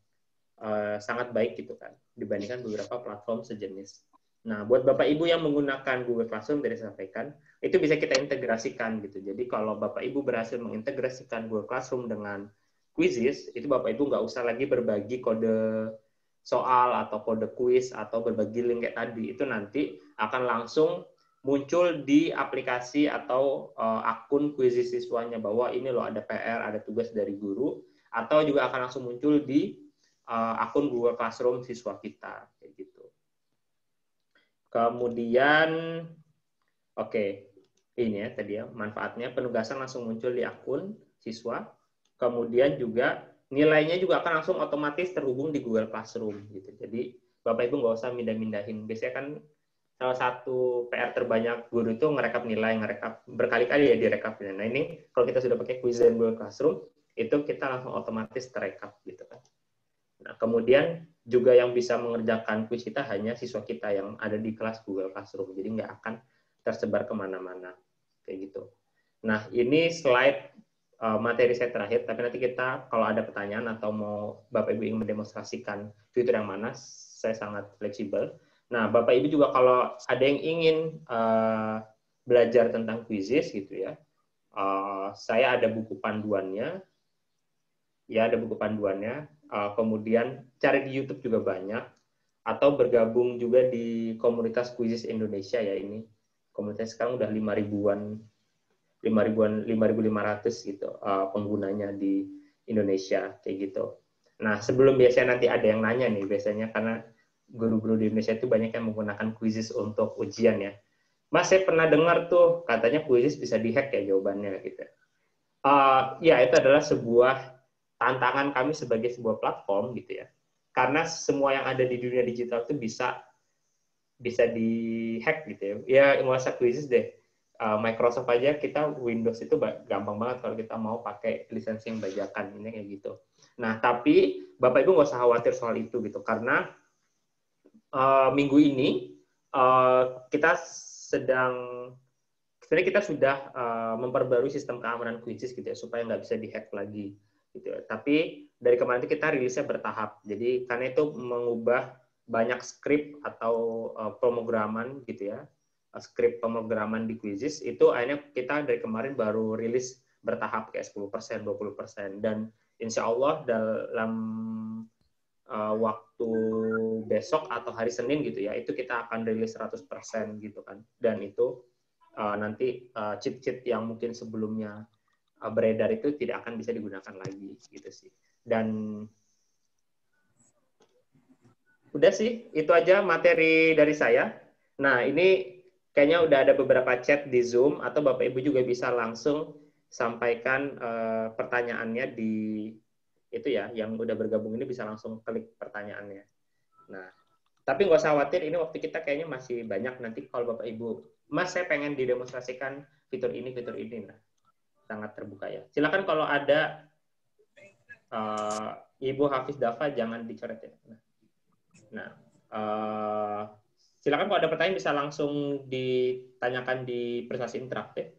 sangat baik gitu kan dibandingkan beberapa platform sejenis. Nah, buat Bapak Ibu yang menggunakan Google Classroom dari saya sampaikan, itu bisa kita integrasikan gitu. Jadi kalau Bapak Ibu berhasil mengintegrasikan Google Classroom dengan Quizzes, itu Bapak Ibu nggak usah lagi berbagi kode soal atau kode quiz atau berbagi link kayak tadi. Itu nanti akan langsung muncul di aplikasi atau akun Quizzes siswanya bahwa ini loh ada PR, ada tugas dari guru, atau juga akan langsung muncul di akun Google Classroom siswa kita kayak gitu. Kemudian ini ya tadi ya manfaatnya penugasan langsung muncul di akun siswa. Kemudian juga nilainya juga akan langsung otomatis terhubung di Google Classroom gitu. Jadi Bapak Ibu nggak usah mindah-mindahin. Biasanya kan salah satu PR terbanyak guru itu ngerekap nilai, berkali-kali ya direkap. Nah ini kalau kita sudah pakai Quizzes dan Google Classroom, itu kita langsung otomatis terekap gitu kan. Nah kemudian juga yang bisa mengerjakan quiz kita hanya siswa kita yang ada di kelas Google Classroom, jadi nggak akan tersebar kemana-mana kayak gitu. Nah ini slide materi saya terakhir, tapi nanti kita kalau ada pertanyaan atau mau Bapak Ibu ingin mendemonstrasikan fitur yang mana, saya sangat fleksibel. Nah, Bapak Ibu juga kalau ada yang ingin belajar tentang Quizzes gitu ya, saya ada buku panduannya, ya ada buku panduannya. Kemudian cari di YouTube juga banyak, atau bergabung juga di komunitas Quizzes Indonesia ya ini. Komunitas sekarang udah 5.500 gitu penggunanya di Indonesia kayak gitu. Nah, sebelum biasanya nanti ada yang nanya nih biasanya karena guru-guru di Indonesia itu banyak yang menggunakan Quizzes untuk ujian ya. Mas, saya pernah dengar tuh katanya Quizzes bisa dihack ya jawabannya gitu. Ya itu adalah sebuah tantangan kami sebagai sebuah platform gitu ya. Karena semua yang ada di dunia digital itu bisa dihack gitu ya. Ya nggak usah Quizzes deh. Microsoft aja kita Windows itu gampang banget kalau kita mau pakai lisensi yang bajakan ini kayak gitu. Nah tapi Bapak Ibu nggak usah khawatir soal itu gitu karena minggu ini kita sebenarnya kita sudah memperbarui sistem keamanan quizzes gitu ya, supaya nggak bisa dihack lagi gitu ya. Tapi dari kemarin itu kita rilisnya bertahap. Jadi karena itu mengubah banyak skrip atau pemrograman gitu ya, skrip pemrograman di quizzes itu akhirnya kita dari kemarin baru rilis bertahap kayak 10%, 20%, dan insya Allah dalam waktu besok atau hari Senin gitu ya, itu kita akan rilis 100% gitu kan. Dan itu nanti cheat-cheat yang mungkin sebelumnya beredar itu tidak akan bisa digunakan lagi gitu sih. Dan udah sih, itu aja materi dari saya. Nah, ini kayaknya udah ada beberapa chat di Zoom, atau Bapak Ibu juga bisa langsung sampaikan pertanyaannya di itu ya, yang udah bergabung ini bisa langsung klik pertanyaannya. Nah, tapi nggak usah khawatir, ini waktu kita kayaknya masih banyak. Nanti kalau Bapak Ibu, Mas saya pengen didemonstrasikan fitur ini, nah, sangat terbuka ya. Silakan kalau ada Ibu Hafiz Dafa jangan dicoret ya. Nah, silakan kalau ada pertanyaan bisa langsung ditanyakan di prestasi interaktif.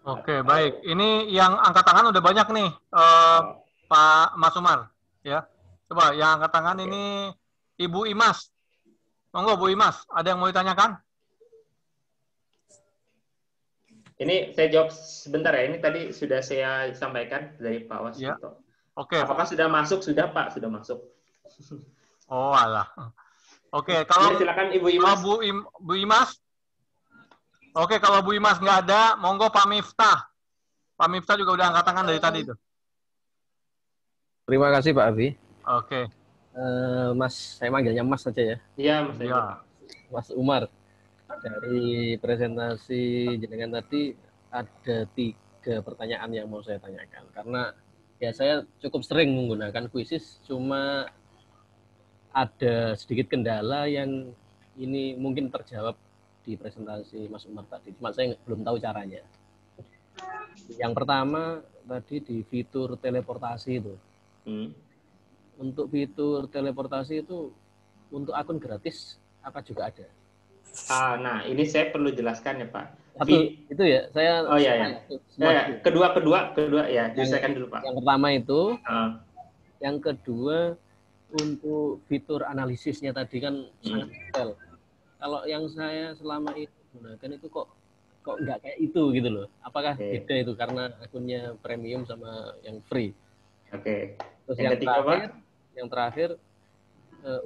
Oke, baik. Ini yang angkat tangan udah banyak nih, Pak Mas Umar. Ya, coba yang angkat tangan ini Ibu Imas. Monggo Bu Imas, ada yang mau ditanyakan? Ini saya jawab sebentar ya. Ini tadi sudah saya sampaikan dari Pak Wasito. Ya. Oke. Apakah sudah masuk? Sudah Pak, sudah masuk. Oh alah. Oke, kalau ya, silakan Ibu Imas. Bu Imas. Oke, kalau Bu Imas nggak ada, monggo Pak Miftah. Pak Miftah juga udah angkat tangan dari tadi itu. Terima kasih Pak Abi. Oke. Mas, saya manggilnya Mas saja ya. Iya, Mas. Ya. Mas Umar. Dari presentasi jenengan tadi ada 3 pertanyaan yang mau saya tanyakan. Karena ya saya cukup sering menggunakan quizzes, cuma ada sedikit kendala yang ini mungkin terjawab di presentasi Mas Umar tadi. Cuma saya belum tahu caranya. Yang pertama tadi di fitur teleportasi itu. Untuk fitur teleportasi itu untuk akun gratis apa juga ada? Nah, ini saya perlu jelaskan ya Pak. Itu ya, saya. Oh iya. Kedua ya, diselesaikan dulu Pak. Yang pertama itu. Yang kedua untuk fitur analisisnya tadi kan sangat detail. Kalau yang saya selama ini gunakan itu kok nggak kayak itu gitu loh. Apakah beda itu karena akunnya premium sama yang free? Oke. Terus yang terakhir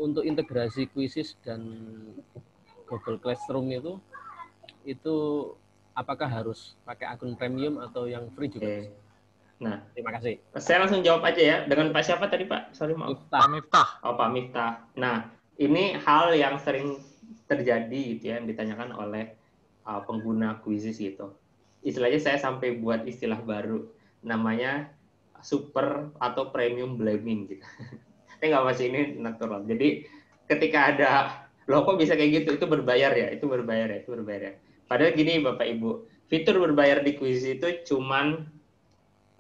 untuk integrasi quizzes dan Google Classroom itu apakah harus pakai akun premium atau yang free juga? Nah, terima kasih. Saya langsung jawab aja ya. Dengan Pak siapa tadi Pak? Sorry maaf. Pak Miftah. Oh Pak Miftah. Nah, ini hal yang sering terjadi gitu ya, yang ditanyakan oleh pengguna quizzes gitu. Istilahnya saya sampai buat istilah baru, namanya super atau premium blaming gitu. Tapi nggak masih ini natural. Jadi ketika ada loh kok bisa kayak gitu, itu berbayar ya. Padahal gini Bapak Ibu, fitur berbayar di quiz itu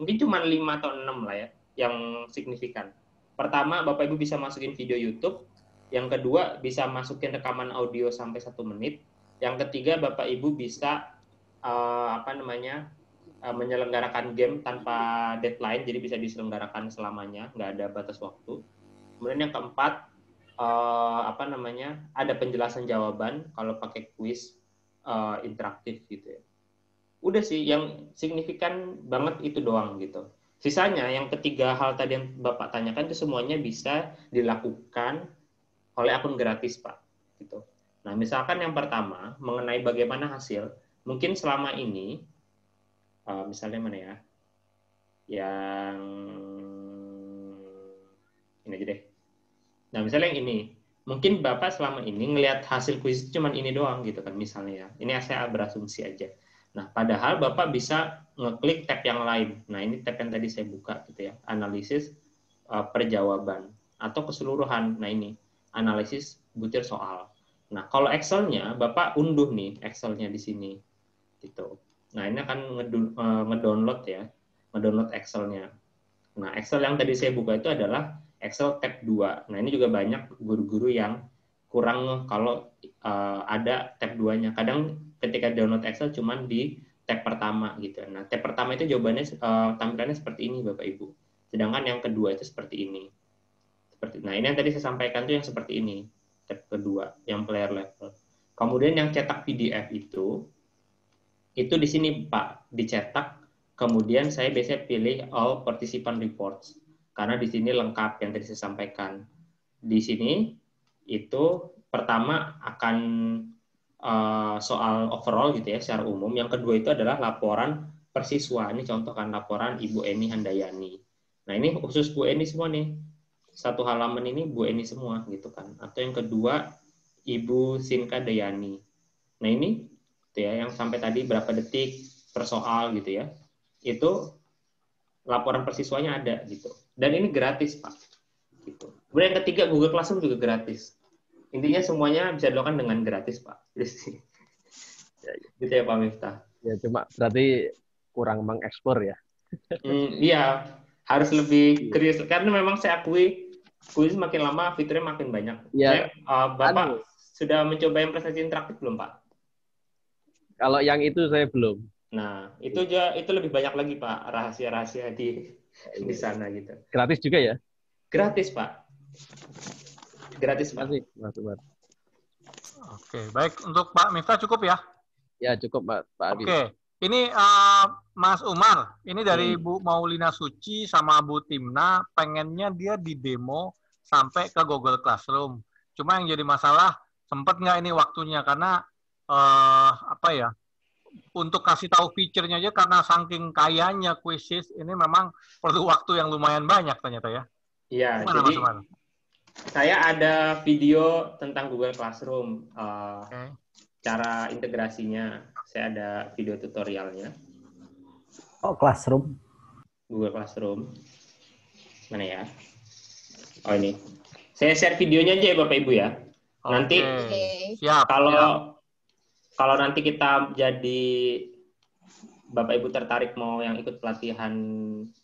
mungkin cuman 5 atau 6 lah ya, yang signifikan. Pertama, Bapak Ibu bisa masukin video YouTube. Yang kedua, bisa masukin rekaman audio sampai 1 menit. Yang ketiga, Bapak Ibu bisa menyelenggarakan game tanpa deadline, jadi bisa diselenggarakan selamanya, nggak ada batas waktu. Kemudian yang keempat, ada penjelasan jawaban kalau pakai quiz interaktif gitu ya. Udah sih, yang signifikan banget itu doang gitu. Sisanya yang ketiga hal tadi yang Bapak tanyakan itu semuanya bisa dilakukan oleh akun gratis Pak gitu. Nah, misalkan yang pertama mengenai bagaimana hasil, mungkin selama ini misalnya mana ya? Yang ini aja deh. Nah, misalnya yang ini, mungkin Bapak selama ini ngelihat hasil kuis itu cuma ini doang gitu kan misalnya ya. Ini saya berasumsi aja. Nah, padahal Bapak bisa ngeklik tab yang lain. Nah, ini tab yang tadi saya buka gitu ya. Analisis perjawaban atau keseluruhan. Nah, ini analisis butir soal. Nah, kalau Excel-nya Bapak unduh nih Excel-nya di sini gitu. Nah, ini akan ngedownload ya. Ngedownload Excel-nya. Nah, Excel yang tadi saya buka itu adalah Excel tab 2. Nah, ini juga banyak guru-guru yang kurang kalau ada tab 2-nya. Kadang ketika download Excel cuman di tab pertama gitu. Nah, tab pertama itu jawabannya tampilannya seperti ini Bapak Ibu. Sedangkan yang kedua itu seperti ini. Nah, ini yang tadi saya sampaikan tuh yang seperti ini. Tab kedua, yang player level. Kemudian yang cetak PDF itu di sini Pak, dicetak. Kemudian saya biasanya pilih all participant reports. Karena di sini lengkap yang tadi saya sampaikan. Di sini itu pertama akan soal overall gitu ya, secara umum. Yang kedua itu adalah laporan persiswa. Ini contoh kan laporan Ibu Eni Handayani. Nah, ini khusus Bu Eni semua nih. Satu halaman ini Bu Eni semua gitu kan. Atau yang kedua Ibu Sinka Dayani. Nah, ini gitu ya, yang sampai tadi berapa detik per soal gitu ya. Itu laporan persiswanya ada gitu. Dan ini gratis, Pak. Gitu. Kemudian yang ketiga Google Classroom juga gratis. Intinya semuanya bisa dilakukan dengan gratis, Pak. Gitu ya, Pak Miftah. Ya, cuma berarti kurang mengeksplor ya. Iya, harus lebih serius. Karena memang saya akui, kuis makin lama fiturnya makin banyak. Ya, Bapak sudah mencoba yang prestasi interaktif belum, Pak? Kalau yang itu saya belum. Nah, itu lebih banyak lagi, Pak, rahasia-rahasia di sana gitu. Gratis juga ya? Gratis, Pak. Gratis, Pak. Mas Umar. Oke, baik. Untuk Pak Miftah cukup ya? Ya, cukup, Pak Abi. Oke. Ini Mas Umar, ini dari Bu Maulina Suci sama Bu Timna, pengennya dia di demo sampai ke Google Classroom. Cuma yang jadi masalah, sempat nggak ini waktunya, karena untuk kasih tahu fiturnya aja, karena saking kayanya quizzes, ini memang perlu waktu yang lumayan banyak ternyata ya. Iya, gimana, jadi Mas Umar? Saya ada video tentang Google Classroom, cara integrasinya. Saya ada video tutorialnya. Oh, Classroom. Google Classroom. Mana ya? Oh, ini. Saya share videonya aja ya Bapak Ibu ya. Nanti siap. Kalau nanti kita jadi Bapak Ibu tertarik mau yang ikut pelatihan,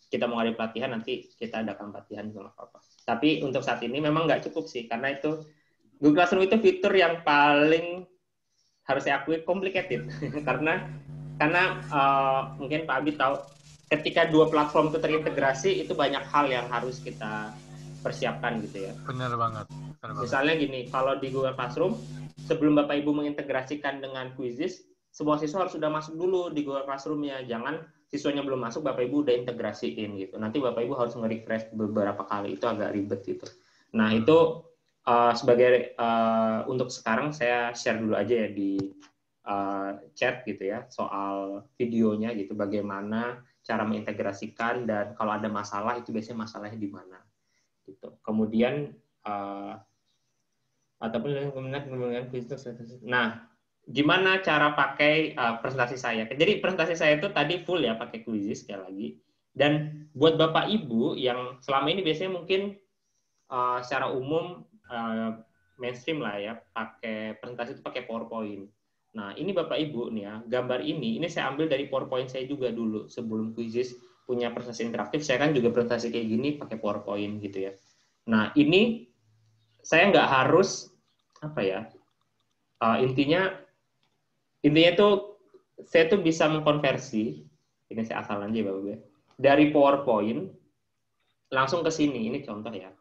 kita mau ada pelatihan, nanti kita adakan pelatihan juga apa-apa. Tapi untuk saat ini memang nggak cukup sih, karena itu Google Classroom itu fitur yang paling harus saya akui complicated. karena mungkin Pak Abi tahu, ketika dua platform itu terintegrasi, itu banyak hal yang harus kita persiapkan gitu ya. Benar banget. Misalnya gini, kalau di Google Classroom, sebelum Bapak Ibu mengintegrasikan dengan Quizzes, semua siswa harus sudah masuk dulu di Google Classroom-nya. Jangan siswanya belum masuk, Bapak Ibu udah integrasiin gitu. Nanti Bapak Ibu harus nge-refresh beberapa kali, itu agak ribet gitu. Nah, itu untuk sekarang saya share dulu aja ya di chat gitu ya, soal videonya gitu, bagaimana cara mengintegrasikan, dan kalau ada masalah itu biasanya masalahnya di mana gitu. Kemudian nah, gimana cara pakai presentasi saya? Jadi presentasi saya itu tadi full ya pakai quizzes sekali lagi. Dan buat Bapak Ibu yang selama ini biasanya mungkin secara umum mainstream lah ya, pakai presentasi itu pakai PowerPoint. Nah, ini Bapak Ibu nih ya, gambar ini saya ambil dari PowerPoint saya juga dulu sebelum quizzes punya presentasi interaktif. Saya kan juga presentasi kayak gini pakai PowerPoint gitu ya. Nah, ini saya nggak harus intinya tuh saya tuh bisa mengkonversi, ini saya asal aja Bapak Ibu, dari PowerPoint langsung ke sini. Ini contoh ya.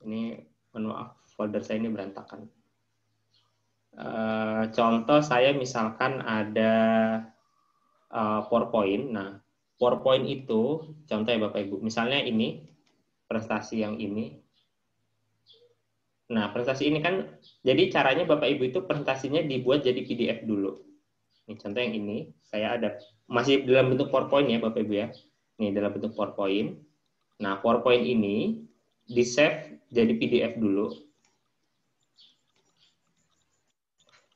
Ini maaf, folder saya ini berantakan. Contoh saya misalkan ada PowerPoint. Nah, PowerPoint itu contoh ya Bapak Ibu. Misalnya ini prestasi yang ini. Nah, presentasi ini kan, jadi caranya Bapak Ibu itu presentasinya dibuat jadi PDF dulu. Ini contoh yang ini, saya ada, masih dalam bentuk PowerPoint ya Bapak Ibu ya. Ini dalam bentuk PowerPoint. Nah, PowerPoint ini di-save jadi PDF dulu.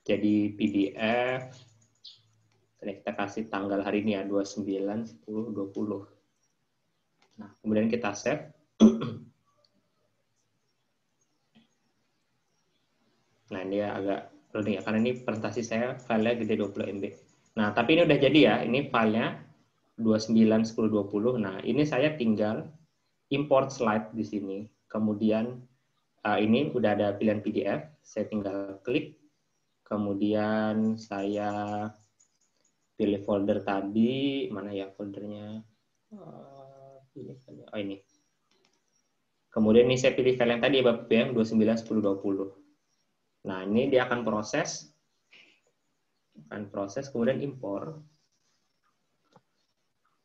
Jadi PDF, kita kasih tanggal hari ini ya, 29/10/20. Nah, kemudian kita save. Nah, dia agak loading ya, karena ini presentasi saya filenya gede 20 MB. Nah, tapi ini udah jadi ya, ini filenya 29/10/20. Nah, ini saya tinggal import slide di sini. Kemudian ini udah ada pilihan PDF, saya tinggal klik. Kemudian saya Pilih folder tadi, mana ya foldernya? Oh ini. Kemudian ini saya pilih file yang tadi ya Bapak Ibu, yang 29.10.20. Nah ini dia akan proses, kemudian impor.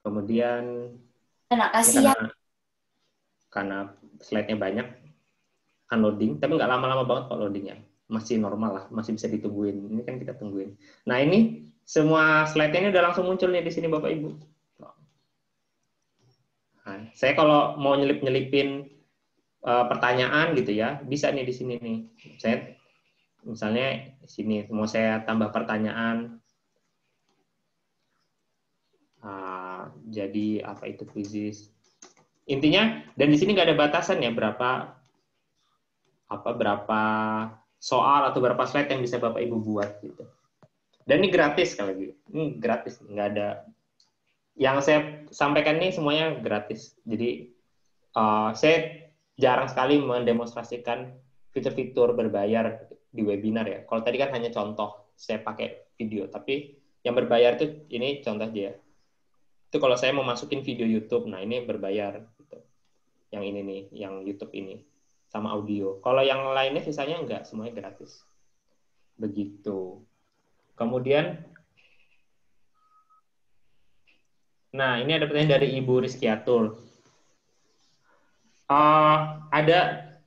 Kemudian karena slide-nya banyak, akan loading, tapi nggak lama-lama banget kok loadingnya. Masih normal lah, masih bisa ditungguin. Ini kan kita tungguin. Nah ini semua slide-nya ini udah langsung muncul nih di sini Bapak Ibu. Nah, saya kalau mau nyelip-nyelipin pertanyaan gitu ya, bisa nih di sini nih. Saya misalnya di sini mau saya tambah pertanyaan. Jadi apa itu quizzes? Intinya, dan di sini nggak ada batasan ya berapa soal atau berapa slide yang bisa Bapak Ibu buat gitu. Dan ini gratis sekali lagi. Ini gratis, nggak ada. Yang saya sampaikan ini semuanya gratis. Jadi saya jarang sekali mendemonstrasikan fitur-fitur berbayar di webinar ya. Kalau tadi kan hanya contoh, saya pakai video. Tapi yang berbayar itu ini contoh aja ya. Itu kalau saya mau masukin video YouTube, nah ini berbayar. Gitu. Yang ini nih, yang YouTube ini. Sama audio. Kalau yang lainnya sisanya enggak, semuanya gratis. Begitu. Kemudian, nah ini ada pertanyaan dari Ibu Rizkiatul. Ada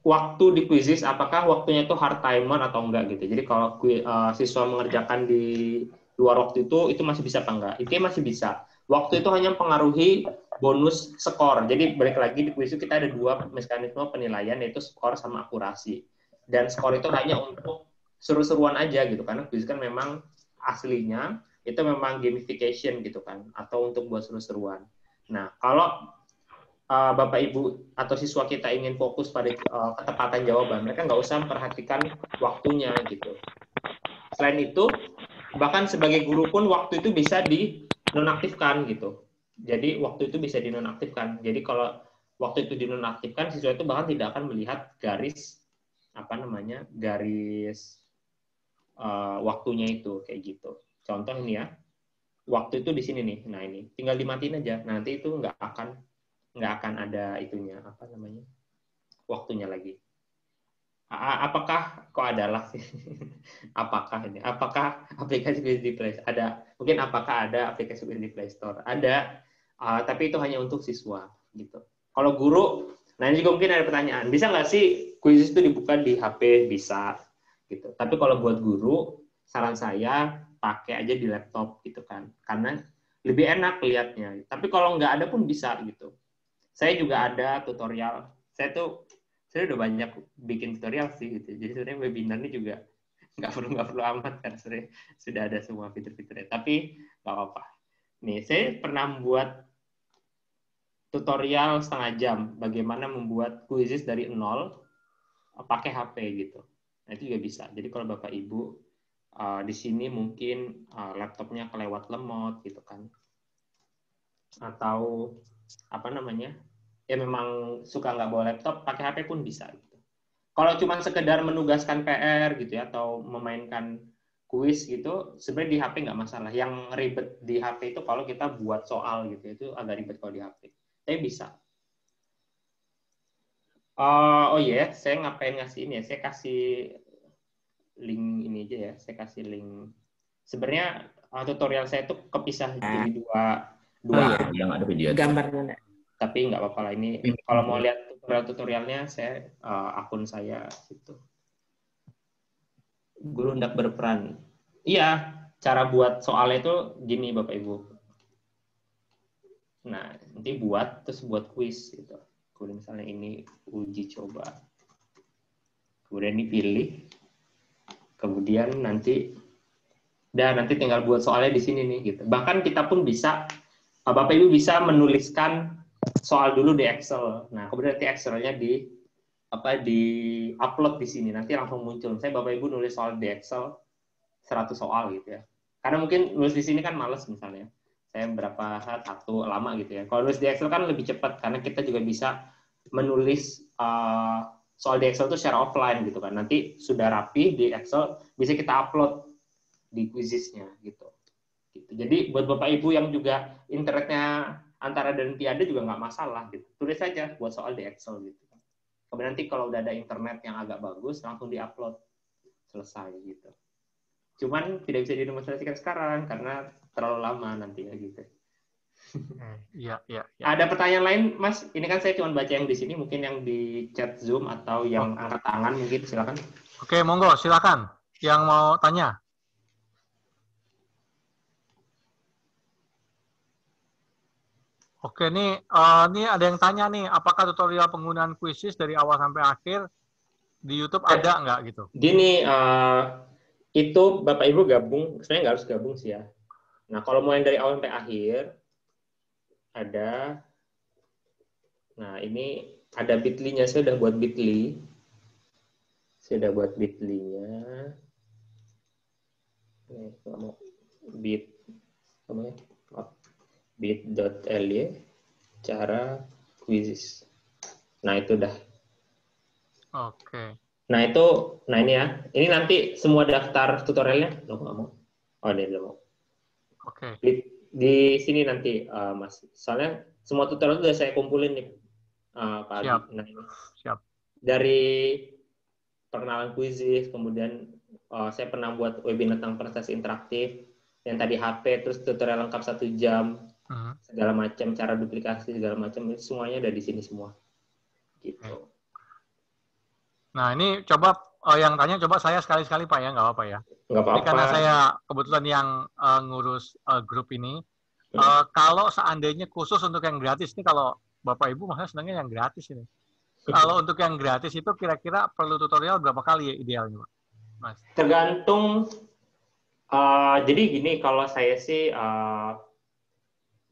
waktu di quizzes, apakah waktunya itu hard timer atau enggak gitu. Jadi kalau siswa mengerjakan di luar waktu itu masih bisa apa enggak? Itu masih bisa. Waktu itu hanya mempengaruhi bonus skor. Jadi balik lagi di quiz itu kita ada dua mekanisme penilaian, yaitu skor sama akurasi. Dan skor itu hanya untuk seru-seruan aja gitu, karena quiz kan memang aslinya itu memang gamification gitu kan, atau untuk buat seru-seruan. Nah, kalau Bapak Ibu atau siswa kita ingin fokus pada ketepatan jawaban, mereka nggak usah memperhatikan waktunya gitu. Selain itu, bahkan sebagai guru pun waktu itu bisa dinonaktifkan gitu. Jadi waktu itu bisa dinonaktifkan. Jadi kalau waktu itu dinonaktifkan, siswa itu bahkan tidak akan melihat garis waktunya itu kayak gitu. Contoh ini ya, waktu itu di sini nih. Nah ini tinggal dimatiin aja. Nanti itu nggak akan ada itunya waktunya lagi. Apakah kok adalah sih? Apakah aplikasi quiz di Play Store ada? Mungkin apakah ada aplikasi quiz di Play Store? Ada, tapi itu hanya untuk siswa gitu. Kalau guru, nah ini juga mungkin ada pertanyaan. Bisa nggak sih quiz itu dibuka di HP? Bisa gitu. Tapi kalau buat guru, saran saya pakai aja di laptop gitu kan, karena lebih enak lihatnya. Tapi kalau nggak ada pun bisa gitu. Saya juga ada tutorial. Saya udah banyak bikin tutorial sih gitu. Jadi sebenarnya webinar ini juga nggak perlu amat kan, sudah ada semua fitur-fiturnya. Tapi nggak apa-apa. Nih, saya pernah membuat tutorial setengah jam bagaimana membuat quizzes dari nol pakai HP gitu. Nah, itu juga bisa. Jadi kalau Bapak Ibu di sini mungkin laptopnya kelewat lemot gitu kan. Atau ya memang suka nggak bawa laptop, pakai HP pun bisa gitu. Kalau cuma sekedar menugaskan PR gitu ya, atau memainkan kuis gitu, sebenarnya di HP nggak masalah. Yang ribet di HP itu kalau kita buat soal gitu, itu agak ribet kalau di HP. Tapi bisa. Oh iya, saya ngapain ngasih ini ya? Saya kasih link ini aja ya. Saya kasih link. Sebenarnya tutorial saya itu kepisah jadi dua yang ada video Gambarnya. Tapi nggak apa-apa lah, ini kalau mau lihat tutorialnya saya akun saya gitu. Guru hendak berperan. Iya, cara buat soalnya itu gini Bapak Ibu. Nah, nanti terus buat kuis gitu. Kemudian misalnya ini uji coba. Kemudian dipilih. Kemudian nanti tinggal buat soalnya di sini nih gitu. Bahkan kita pun bisa, Bapak Ibu bisa menuliskan soal dulu di Excel. Nah, kemudian nanti Excel-nya di upload di sini. Nanti langsung muncul. Saya Bapak Ibu nulis soal di Excel 100 soal gitu ya. Karena mungkin nulis di sini kan males misalnya. Saya berapa saat satu lama gitu ya. Kalau nulis di Excel kan lebih cepat karena kita juga bisa menulis soal di Excel itu secara offline gitu kan. Nanti sudah rapi di Excel bisa kita upload di quizzes-nya gitu. Gitu. Jadi buat Bapak Ibu yang juga internetnya antara dan tiada juga nggak masalah gitu. Tulis saja buat soal di Excel gitu. Kemudian nanti kalau udah ada internet yang agak bagus langsung diupload, selesai gitu. Cuman tidak bisa didemonstrasikan sekarang karena terlalu lama nanti ya gitu. Iya. Ada pertanyaan lain, Mas? Ini kan saya cuma baca yang di sini, mungkin yang di chat Zoom atau yang angkat tangan mungkin, silakan. Oke, monggo, silakan. Yang mau tanya. Oke, ini ada yang tanya nih, apakah tutorial penggunaan Quizzes dari awal sampai akhir di YouTube ada nggak gitu? Gini, itu Bapak Ibu gabung, sebenarnya nggak harus gabung sih ya. Nah, kalau mau yang dari awal sampai akhir, ada. Nah, ini ada bit.ly-nya, saya udah buat bit.ly. Saya udah buat bit.ly-nya. Nih, mau bit, apa ya? bit.ly cara Quizzes. Nah, itu udah. Oke. Nah, ini ya. Ini nanti semua daftar tutorialnya. Loh, nggak mau. Oh, ini belum mau. Oke. Di sini nanti, Mas. Soalnya semua tutorial sudah saya kumpulin nih, Pak Adi. Siap. Nah, ini. Siap. Dari perkenalan Quizzes, kemudian saya pernah buat webinar tentang presentasi interaktif, yang tadi HP, terus tutorial lengkap 1 jam, segala macam, cara duplikasi, segala macam, semuanya ada di sini semua. Gitu. Nah, ini coba yang tanya coba saya sekali-sekali Pak ya, nggak apa-apa ya. Nggak apa-apa. Ini karena saya kebetulan yang ngurus grup ini. Kalau seandainya khusus untuk yang gratis, ini kalau Bapak Ibu maksudnya senangnya yang gratis ini. Kalau untuk yang gratis itu kira-kira perlu tutorial berapa kali ya idealnya, Pak? Mas? Tergantung. Jadi gini, kalau saya sih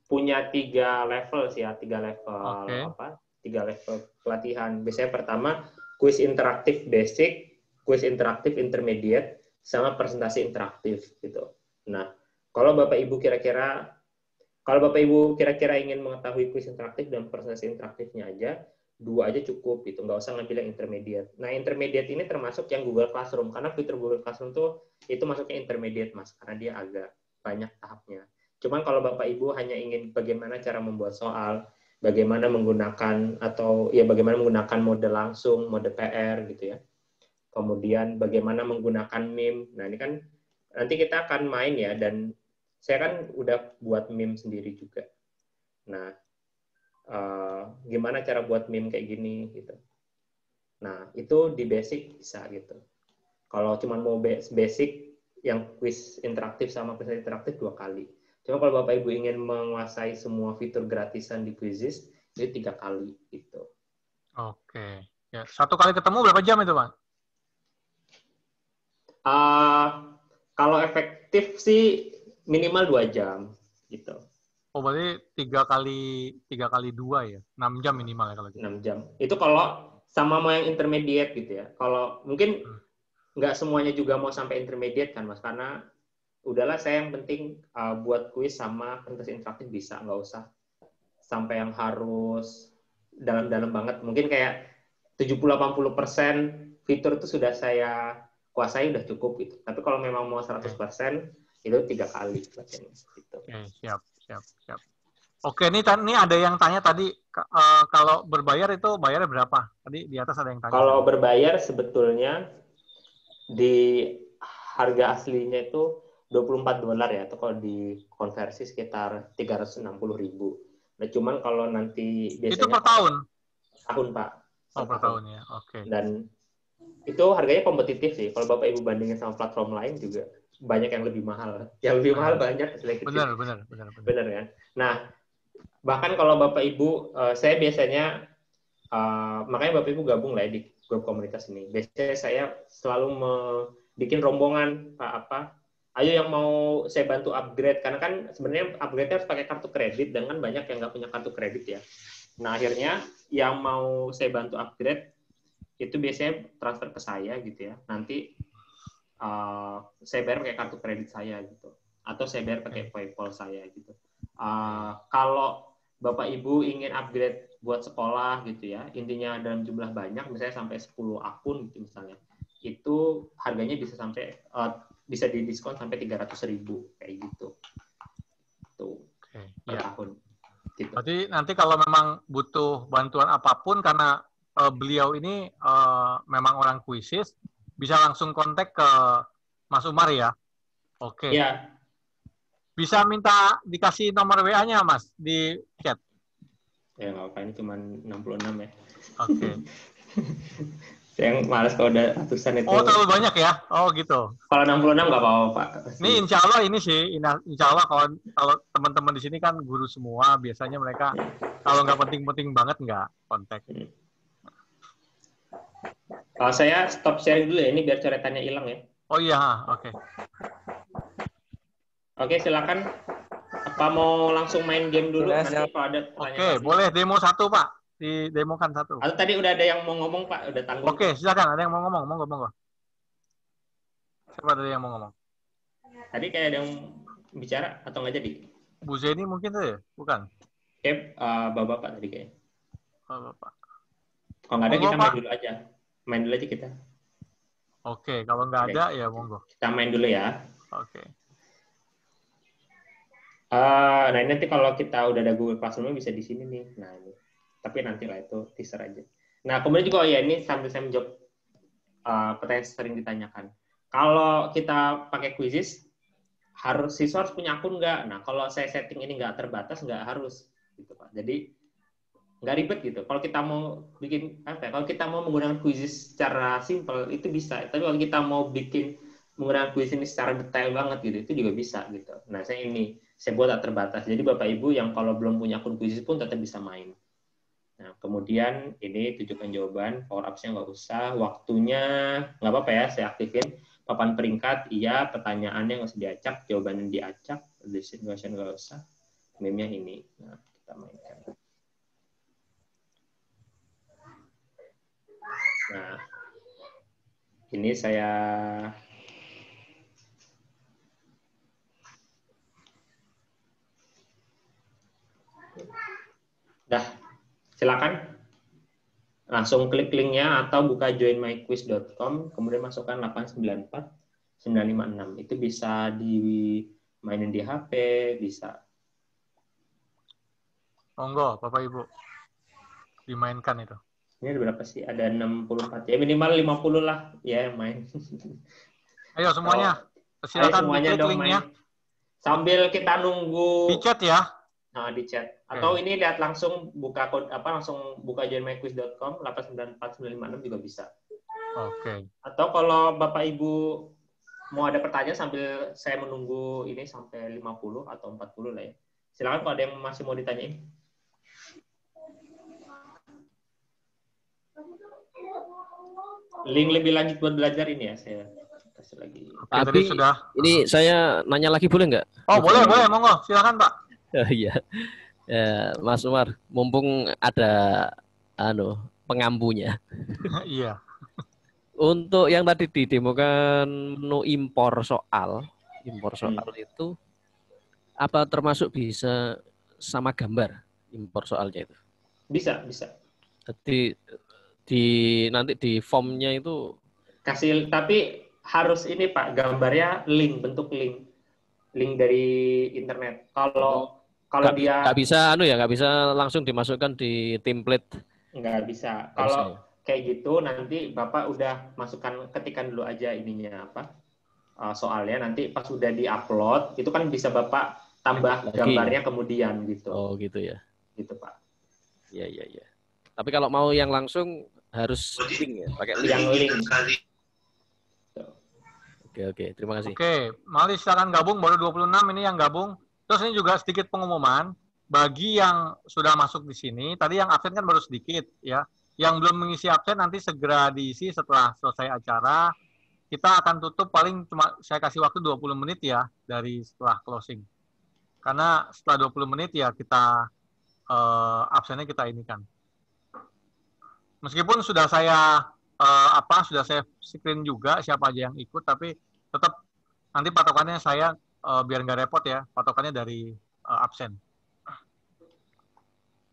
punya 3 level sih ya, 3 level apa? 3 level pelatihan. Biasanya pertama kuis interaktif basic, kuis interaktif intermediate, sama presentasi interaktif gitu. Nah, kalau Bapak Ibu kira-kira ingin mengetahui kuis interaktif dan presentasi interaktifnya aja, 2 aja cukup gitu, nggak usah ngambil yang intermediate. Nah, intermediate ini termasuk yang Google Classroom, karena fitur Google Classroom itu masuknya intermediate, Mas, karena dia agak banyak tahapnya. Cuman kalau Bapak Ibu hanya ingin bagaimana cara membuat soal, bagaimana menggunakan mode langsung, mode PR gitu ya. Kemudian bagaimana menggunakan meme. Nah, ini kan nanti kita akan main ya, dan saya kan udah buat meme sendiri juga. Nah, gimana cara buat meme kayak gini gitu. Nah, itu di basic bisa gitu. Kalau cuma mau basic yang quiz interaktif sama presentasi interaktif 2 kali. Cuma kalau Bapak Ibu ingin menguasai semua fitur gratisan di Quizzes, itu 3 kali gitu. Oke. Ya, 1 kali ketemu berapa jam itu, Pak? Kalau efektif sih minimal 2 jam gitu. Oh, berarti 3 kali 2 ya? 6 jam minimal ya kalau gitu. 6 jam. Itu kalau sama mau yang intermediate gitu ya. Kalau mungkin nggak semuanya juga mau sampai intermediate kan, Mas, karena udahlah saya yang penting buat kuis sama presentasi interaktif bisa, nggak usah sampai yang harus dalam-dalam banget. Mungkin kayak 70-80% fitur itu sudah saya kuasai, udah cukup gitu. Tapi kalau memang mau 100% itu 3 kali pelatihannya gitu. Oke, siap. Oke, ini ada yang tanya tadi, kalau berbayar itu bayarnya berapa? Tadi di atas ada yang tanya. Kalau berbayar sebetulnya di harga aslinya itu $24 ya, atau kalau dikonversi sekitar 360.000. Nah, cuman kalau nanti biasanya itu per tahun? Tahun, Pak. Oh, per tahun ya, oke. Dan itu harganya kompetitif sih. Kalau Bapak Ibu bandingin sama platform lain juga banyak yang lebih mahal. Yang lebih mahal banyak. Benar kan? Nah, bahkan kalau Bapak Ibu, saya biasanya, makanya Bapak Ibu gabung lah di grup komunitas ini. Biasanya saya selalu bikin rombongan, Pak, ayo yang mau saya bantu upgrade. Karena kan sebenarnya upgrade harus pakai kartu kredit, dan kan banyak yang nggak punya kartu kredit ya. Nah, akhirnya yang mau saya bantu upgrade, itu biasanya transfer ke saya gitu ya. Nanti saya bayar pakai kartu kredit saya gitu, atau saya bayar pakai PayPal saya gitu. Kalau Bapak Ibu ingin upgrade buat sekolah gitu ya, intinya dalam jumlah banyak, misalnya sampai 10 akun gitu misalnya, itu harganya bisa sampai bisa didiskon sampai 300.000 kayak gitu. Oke, per ya. tahun. Gitu. Berarti nanti kalau memang butuh bantuan apapun karena beliau ini memang orang kuisis, bisa langsung kontak ke Mas Umar ya. Oke. Ya. Bisa minta dikasih nomor WA-nya Mas di chat. Ya nggak apa, ini cuma 66 ya. Oke. Yang malas kalau udah ratusan itu. Oh, terlalu banyak ya? Oh, gitu. Kalau 66 nggak apa-apa, Pak. Ini insya Allah ini sih, insya Allah kalau teman-teman di sini kan guru semua, biasanya mereka kalau nggak penting-penting banget nggak kontak. Saya stop sharing dulu ya, ini biar coretannya hilang ya. Oh iya, oke. Oke, silakan. Apa mau langsung main game dulu? Nanti kalau ada Oke, boleh demo satu Pak. Didemokan satu. Atau tadi udah ada yang mau ngomong Pak, udah tanggung. Oke, silakan. Ada yang mau ngomong, monggo. Siapa tadi yang mau ngomong? Tadi kayak ada yang bicara atau nggak jadi? Bu Zeni mungkin tuh ya? Bukan? Oke, Bapak tadi kayaknya. Oh, Bapak. Kalau nggak ada Monggo, kita Pak. main dulu aja. Main dulu aja kita. Oke, kalau nggak ada ya monggo. Kita main dulu ya. Oke. Nah ini nanti kalau kita udah ada Google Classroom bisa di sini nih. Nah ini. Tapi nanti lah itu teaser aja. Nah kemudian juga ya ini sambil saya menjawab pertanyaan sering ditanyakan. Kalau kita pakai quizzes, siswa harus punya akun nggak? Nah kalau saya setting ini nggak terbatas, nggak harus, gitu Pak. Jadi nggak ribet gitu. Kalau kita mau bikin kalau kita mau menggunakan quizzes secara simple itu bisa. Tapi kalau kita mau bikin menggunakan quiz ini secara detail banget gitu, itu juga bisa gitu. Nah saya buat tak terbatas. Jadi Bapak Ibu yang kalau belum punya akun quizzes pun tetap bisa main. Nah, kemudian ini tujukan jawaban, power up-nya nggak usah, waktunya nggak apa-apa ya, saya aktifin. Papan peringkat, iya, pertanyaannya nggak usah diacak, jawabannya diacak, question nggak usah, meme-nya ini. Nah, kita mainkan. Nah, ini saya silakan langsung klik linknya atau buka joinmyquiz.com, kemudian masukkan 894 956. Itu bisa dimainin di HP, bisa. Monggo, Bapak Ibu. Dimainkan itu. Ini ada berapa sih? Ada 64. Ya minimal 50 lah ya yang main. Ayo semuanya. Silakan semuanya dong linknya. main. Sambil kita nunggu di chat ya. Nah, di chat. Atau ini lihat langsung buka langsung buka joinmyquiz.com 894 956 juga bisa. Oke. Atau kalau Bapak Ibu mau ada pertanyaan sambil saya menunggu ini sampai 50 atau 40 lah ya. Silakan kalau ada yang masih mau ditanyain. Link lebih lanjut buat belajar ini ya saya kasih lagi. Tapi sudah. Ini saya nanya lagi boleh nggak? Oh boleh, monggo. Silakan Pak. Iya. Ya, Mas Umar, mumpung ada pengampunya. Iya. Untuk yang tadi didemokan menu impor soal itu apa termasuk bisa sama gambar impor soalnya itu? Bisa. Jadi nanti di formnya itu kasih, tapi harus ini Pak, gambarnya bentuk link dari internet. Kalau dia nggak bisa langsung dimasukkan di template. Nggak bisa. Kalau kayak gitu nanti Bapak udah ketikkan dulu aja ininya soalnya, nanti pas udah di-upload itu kan bisa Bapak tambah gambarnya kemudian gitu. Oh gitu ya. Gitu Pak. Iya. Tapi kalau mau yang langsung harus link ya, pakai link. Yang link. Oke, terima kasih. Oke, mari silakan gabung, baru 26 ini yang gabung. Terus ini juga sedikit pengumuman bagi yang sudah masuk di sini. Tadi yang absen kan baru sedikit ya. Yang belum mengisi absen nanti segera diisi setelah selesai acara. Kita akan tutup paling cuma saya kasih waktu 20 menit ya dari setelah closing. Karena setelah 20 menit ya kita absennya kita inikan. Meskipun sudah saya sudah saya screen juga siapa aja yang ikut, tapi tetap nanti patokannya saya biar nggak repot ya, patokannya dari absen.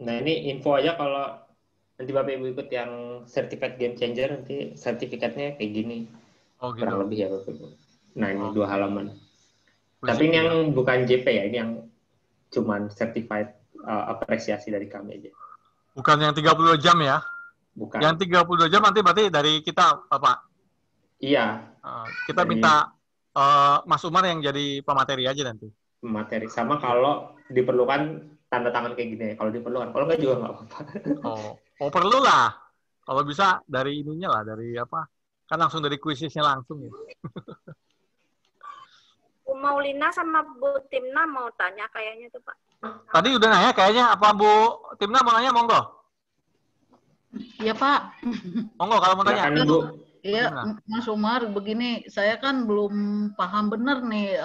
Nah ini info aja kalau nanti Bapak Ibu ikut yang Certificate Game Changer, nanti sertifikatnya kayak gini. Oh gitu. Kurang lebih ya Bapak Ibu. Nah ini 2 halaman. Tapi ini yang bukan JP ya, ini yang cuman certified apresiasi dari kami aja. Bukan yang 32 jam ya? Bukan. Yang 32 jam nanti berarti dari kita, Bapak? Iya. Kita minta Mas Umar yang jadi pemateri aja nanti. Materi. Sama kalau diperlukan tanda tangan kayak gini. Kalau diperlukan. Kalau nggak juga nggak apa-apa. Oh, perlu lah. Kalau bisa dari ininya lah, dari apa? Kan langsung dari kuisisnya langsung ya. Bu Maulina sama Bu Timna mau tanya kayaknya tuh Pak. Tadi udah nanya kayaknya, apa Bu Timna mau nanya, monggo? Iya Pak. Monggo kalau mau tanya. Iya, Mas Umar, begini, saya kan belum paham benar nih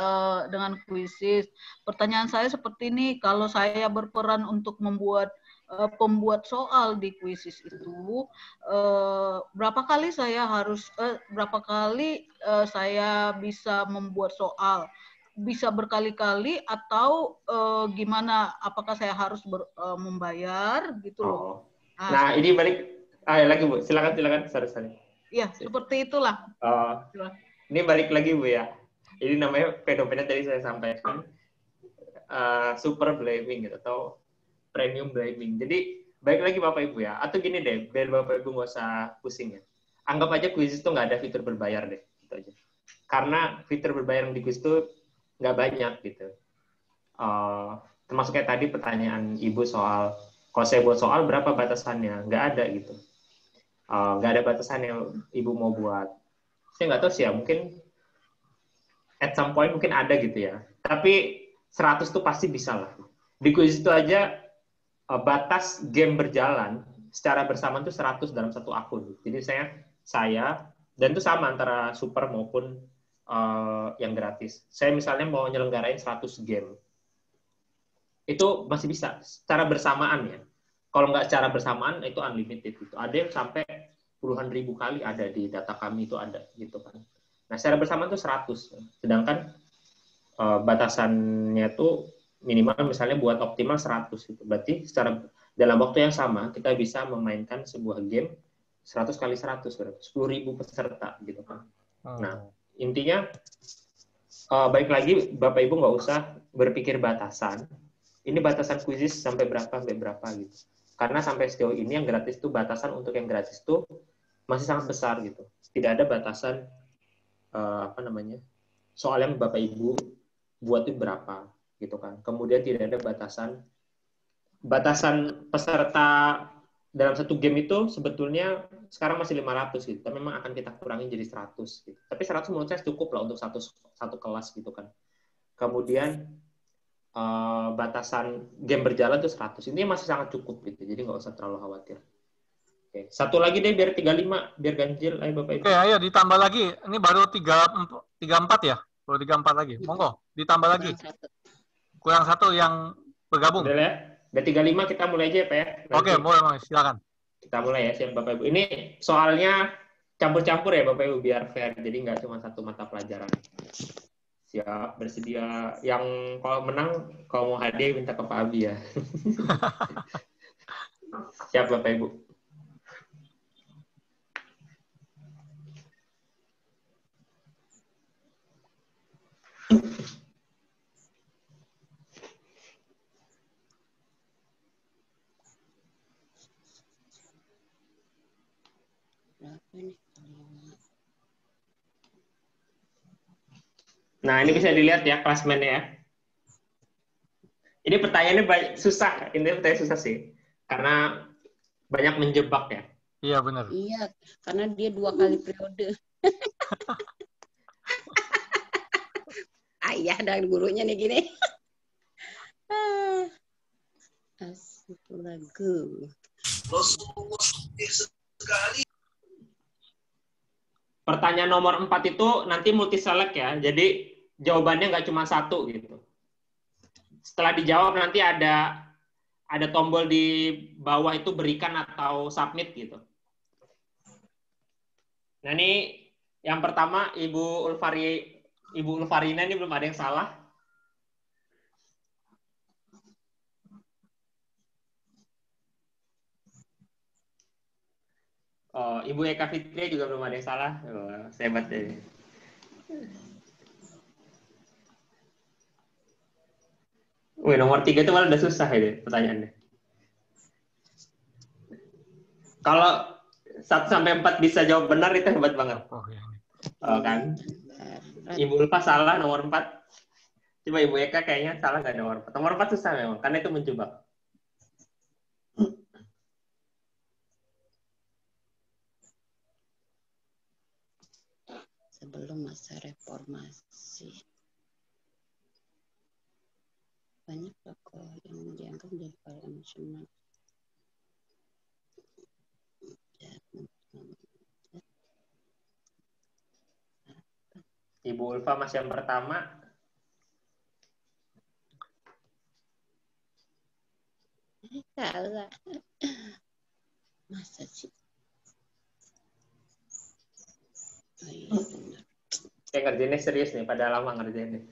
dengan kuisis. Pertanyaan saya seperti ini, kalau saya berperan untuk membuat pembuat soal di kuisis itu, berapa kali saya bisa membuat soal? Bisa berkali-kali atau gimana? Apakah saya harus membayar gitu loh? Nah, ini balik lagi Bu, silakan. Sorry. Ya, seperti itulah. Ini balik lagi Bu ya. Ini namanya fenomena tadi saya sampaikan super blaming gitu, atau premium blaming. Jadi balik lagi Bapak Ibu ya. Atau gini deh, biar Bapak Ibu nggak usah pusing ya. Anggap aja kuis itu nggak ada fitur berbayar deh, gitu aja. Karena fitur berbayar di kuis itu nggak banyak gitu. Termasuk kayak tadi pertanyaan Ibu soal, kalau saya buat soal berapa batasannya? Nggak ada gitu. Nggak ada batasan yang Ibu mau buat. Saya nggak tahu sih ya, mungkin at some point mungkin ada gitu ya. Tapi 100 tuh pasti bisa lah. Di kuis itu aja batas game berjalan secara bersamaan tuh 100 dalam satu akun. Jadi saya dan itu sama antara super maupun yang gratis. Saya misalnya mau nyelenggarain 100 game. Itu masih bisa secara bersamaan ya. Kalau nggak secara bersamaan itu unlimited gitu. Ada yang sampai puluhan ribu kali ada di data kami itu ada gitu kan. Nah, secara bersamaan itu 100. Sedangkan batasannya itu minimal misalnya buat optimal 100 gitu. Berarti secara dalam waktu yang sama kita bisa memainkan sebuah game 100 kali 100 berarti 10.000 peserta gitu kan. Nah, intinya baik lagi Bapak Ibu nggak usah berpikir batasan. Ini batasan kuisis sampai berapa gitu. Karena sampai sejauh ini yang gratis itu batasan untuk yang gratis itu masih sangat besar gitu. Tidak ada batasan soal yang Bapak Ibu buat itu berapa gitu kan. Kemudian tidak ada batasan peserta dalam satu game itu sebetulnya sekarang masih 500 gitu. Tapi memang akan kita kurangi jadi 100 gitu. Tapi 100 menurut saya cukup lah untuk satu kelas gitu kan. Kemudian batasan game berjalan tuh 100. Ini masih sangat cukup gitu. Jadi nggak usah terlalu khawatir. Oke. Satu lagi deh biar 35, biar ganjil. Ayo Bapak Ibu. Oke, ayo ditambah lagi. Ini baru 34 ya? Baru 34 lagi. Monggo, ditambah lagi. Kurang satu yang bergabung. Udah ya? Udah 35 kita mulai aja ya Pak ya. Oke, mulai silakan. Kita mulai ya siap Bapak Ibu. Ini soalnya campur-campur ya Bapak Ibu biar fair. Jadi nggak cuma satu mata pelajaran. Siap, bersedia. Yang kalau menang, kalau mau hadiah minta ke Pak Abi ya. Siap Bapak Ibu. Nah, ini bisa dilihat ya klasmennya ya. Ini pertanyaannya susah. Ini pertanyaan susah sih. Karena banyak menjebak ya. Iya, benar. Iya, karena dia 2 kali periode. Ayah dan gurunya nih gini. Asik lagu. Pertanyaan nomor 4 itu nanti multi select ya. Jadi jawabannya nggak cuma satu gitu. Setelah dijawab nanti ada tombol di bawah itu berikan atau submit gitu. Nah ini yang pertama Ibu Ulfarina ini belum ada yang salah. Oh, Ibu Eka Fitri juga belum ada yang salah. Oh, hebat deh. Wih, nomor 3 itu malah udah susah ini pertanyaannya. Kalau 1 sampai 4 bisa jawab benar itu hebat banget. Oh, ya. Oh, kan? Ibu Ulfa salah nomor 4. Coba Ibu Eka kayaknya salah nggak nomor 4. Nomor 4 susah memang, karena itu menjebak. Sebelum masa reformasi. Banyak tokoh yang dianggap menjadi pahlawan nasional. Ibu Ulfa masih yang pertama. Salah. Masa sih? Oh, iya benar. Saya ngerjainnya serius nih, pada lama ngerjainnya.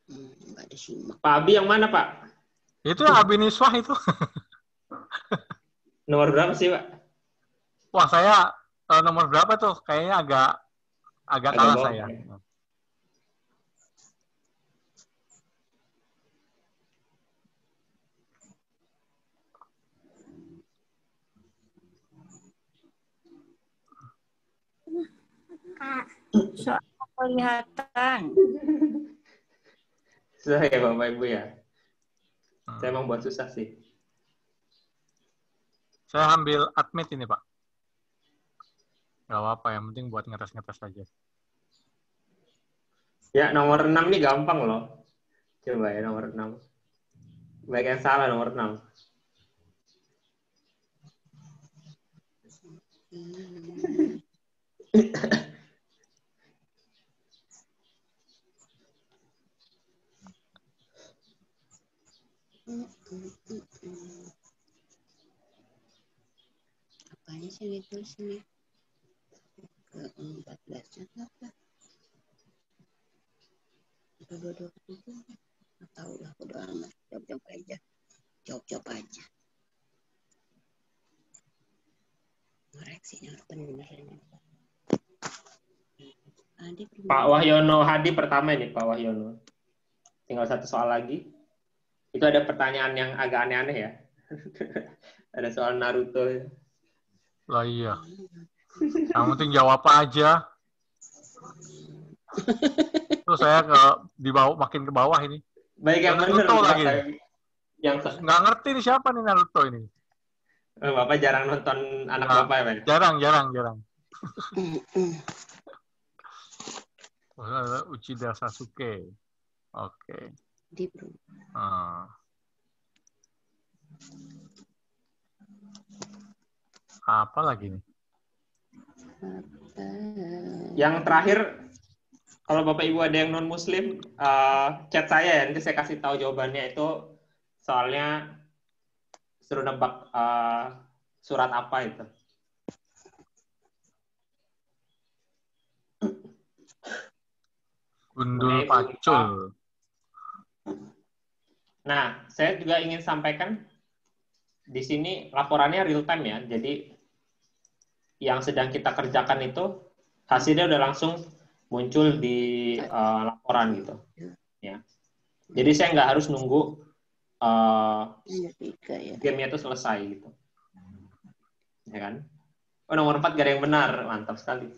Nggak ada simak. Pak Abi yang mana, Pak? Itu Abi Niswah itu. Nomor berapa sih, Pak? Wah, saya nomor berapa tuh? Kayaknya agak kalah bawah, saya. Ya. Soal kelihatan. Susah ya Bapak Ibu ya? Saya emang buat susah sih. Saya ambil admit ini, Pak. Gak apa-apa, yang penting buat ngetes-ngetes aja. Ya, nomor 6 nih gampang loh. Coba ya, nomor 6. Baik yang salah, nomor 6. Apanya sih yang ditulis ini? Ke-14 apa? Dua-dua itu. Nggak tahu lah, udah amat. Jawab aja. Jawab aja. Koreksinya harus benar ini. Pak Wahyono Hadi pertama ini, Pak Wahyono. Tinggal 1 soal lagi. Itu ada pertanyaan yang agak aneh-aneh ya. Ada soal Naruto. Lah iya. Yang penting jawab aja. Terus saya makin ke bawah ini. Baik yang benar lagi. Yang nggak ngerti nih siapa nih Naruto ini. Bapak jarang nonton anak Bapak ya, Pak? Jarang. Uchida Sasuke. Oke. Apa lagi nih? Yang terakhir, kalau Bapak Ibu ada yang non Muslim, chat saya ya, nanti saya kasih tahu jawabannya itu. Soalnya suruh nebak surat apa itu. Gundul Pacul. Nah, saya juga ingin sampaikan di sini laporannya real time ya. Jadi yang sedang kita kerjakan itu hasilnya udah langsung muncul di laporan gitu. Ya. Jadi saya nggak harus nunggu gamenya itu selesai gitu. Ya kan? Oh, nomor 4 gak ada yang benar. Mantap sekali.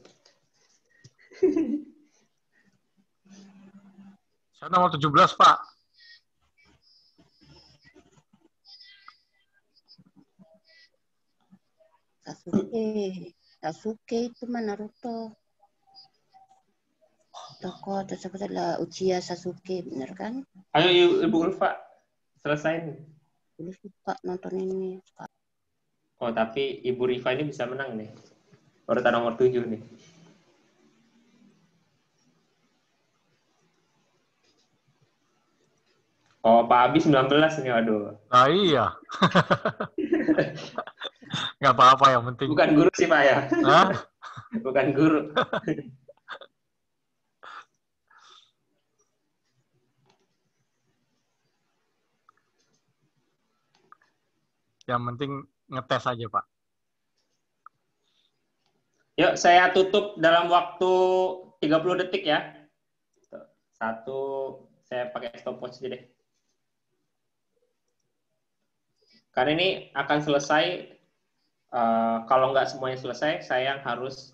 Saya nomor 17, Pak. Sasuke itu mah Naruto. Tokoh tersebut adalah Uchiha Sasuke, benar kan? Ayo Ibu Ulfa, selesain. Dulu suka nonton ini. Oh, tapi Ibu Rifa ini bisa menang nih. Urutan nomor 7 nih. Oh, Pak Abi 19 nih, aduh. Nah, iya. Nggak apa-apa, yang penting. Bukan guru sih, Pak ya? Hah? Bukan guru. Yang penting ngetes aja, Pak. Yuk, saya tutup dalam waktu 30 detik ya. 1, saya pakai stopwatch aja deh. Karena ini akan selesai, kalau nggak semuanya selesai, saya harus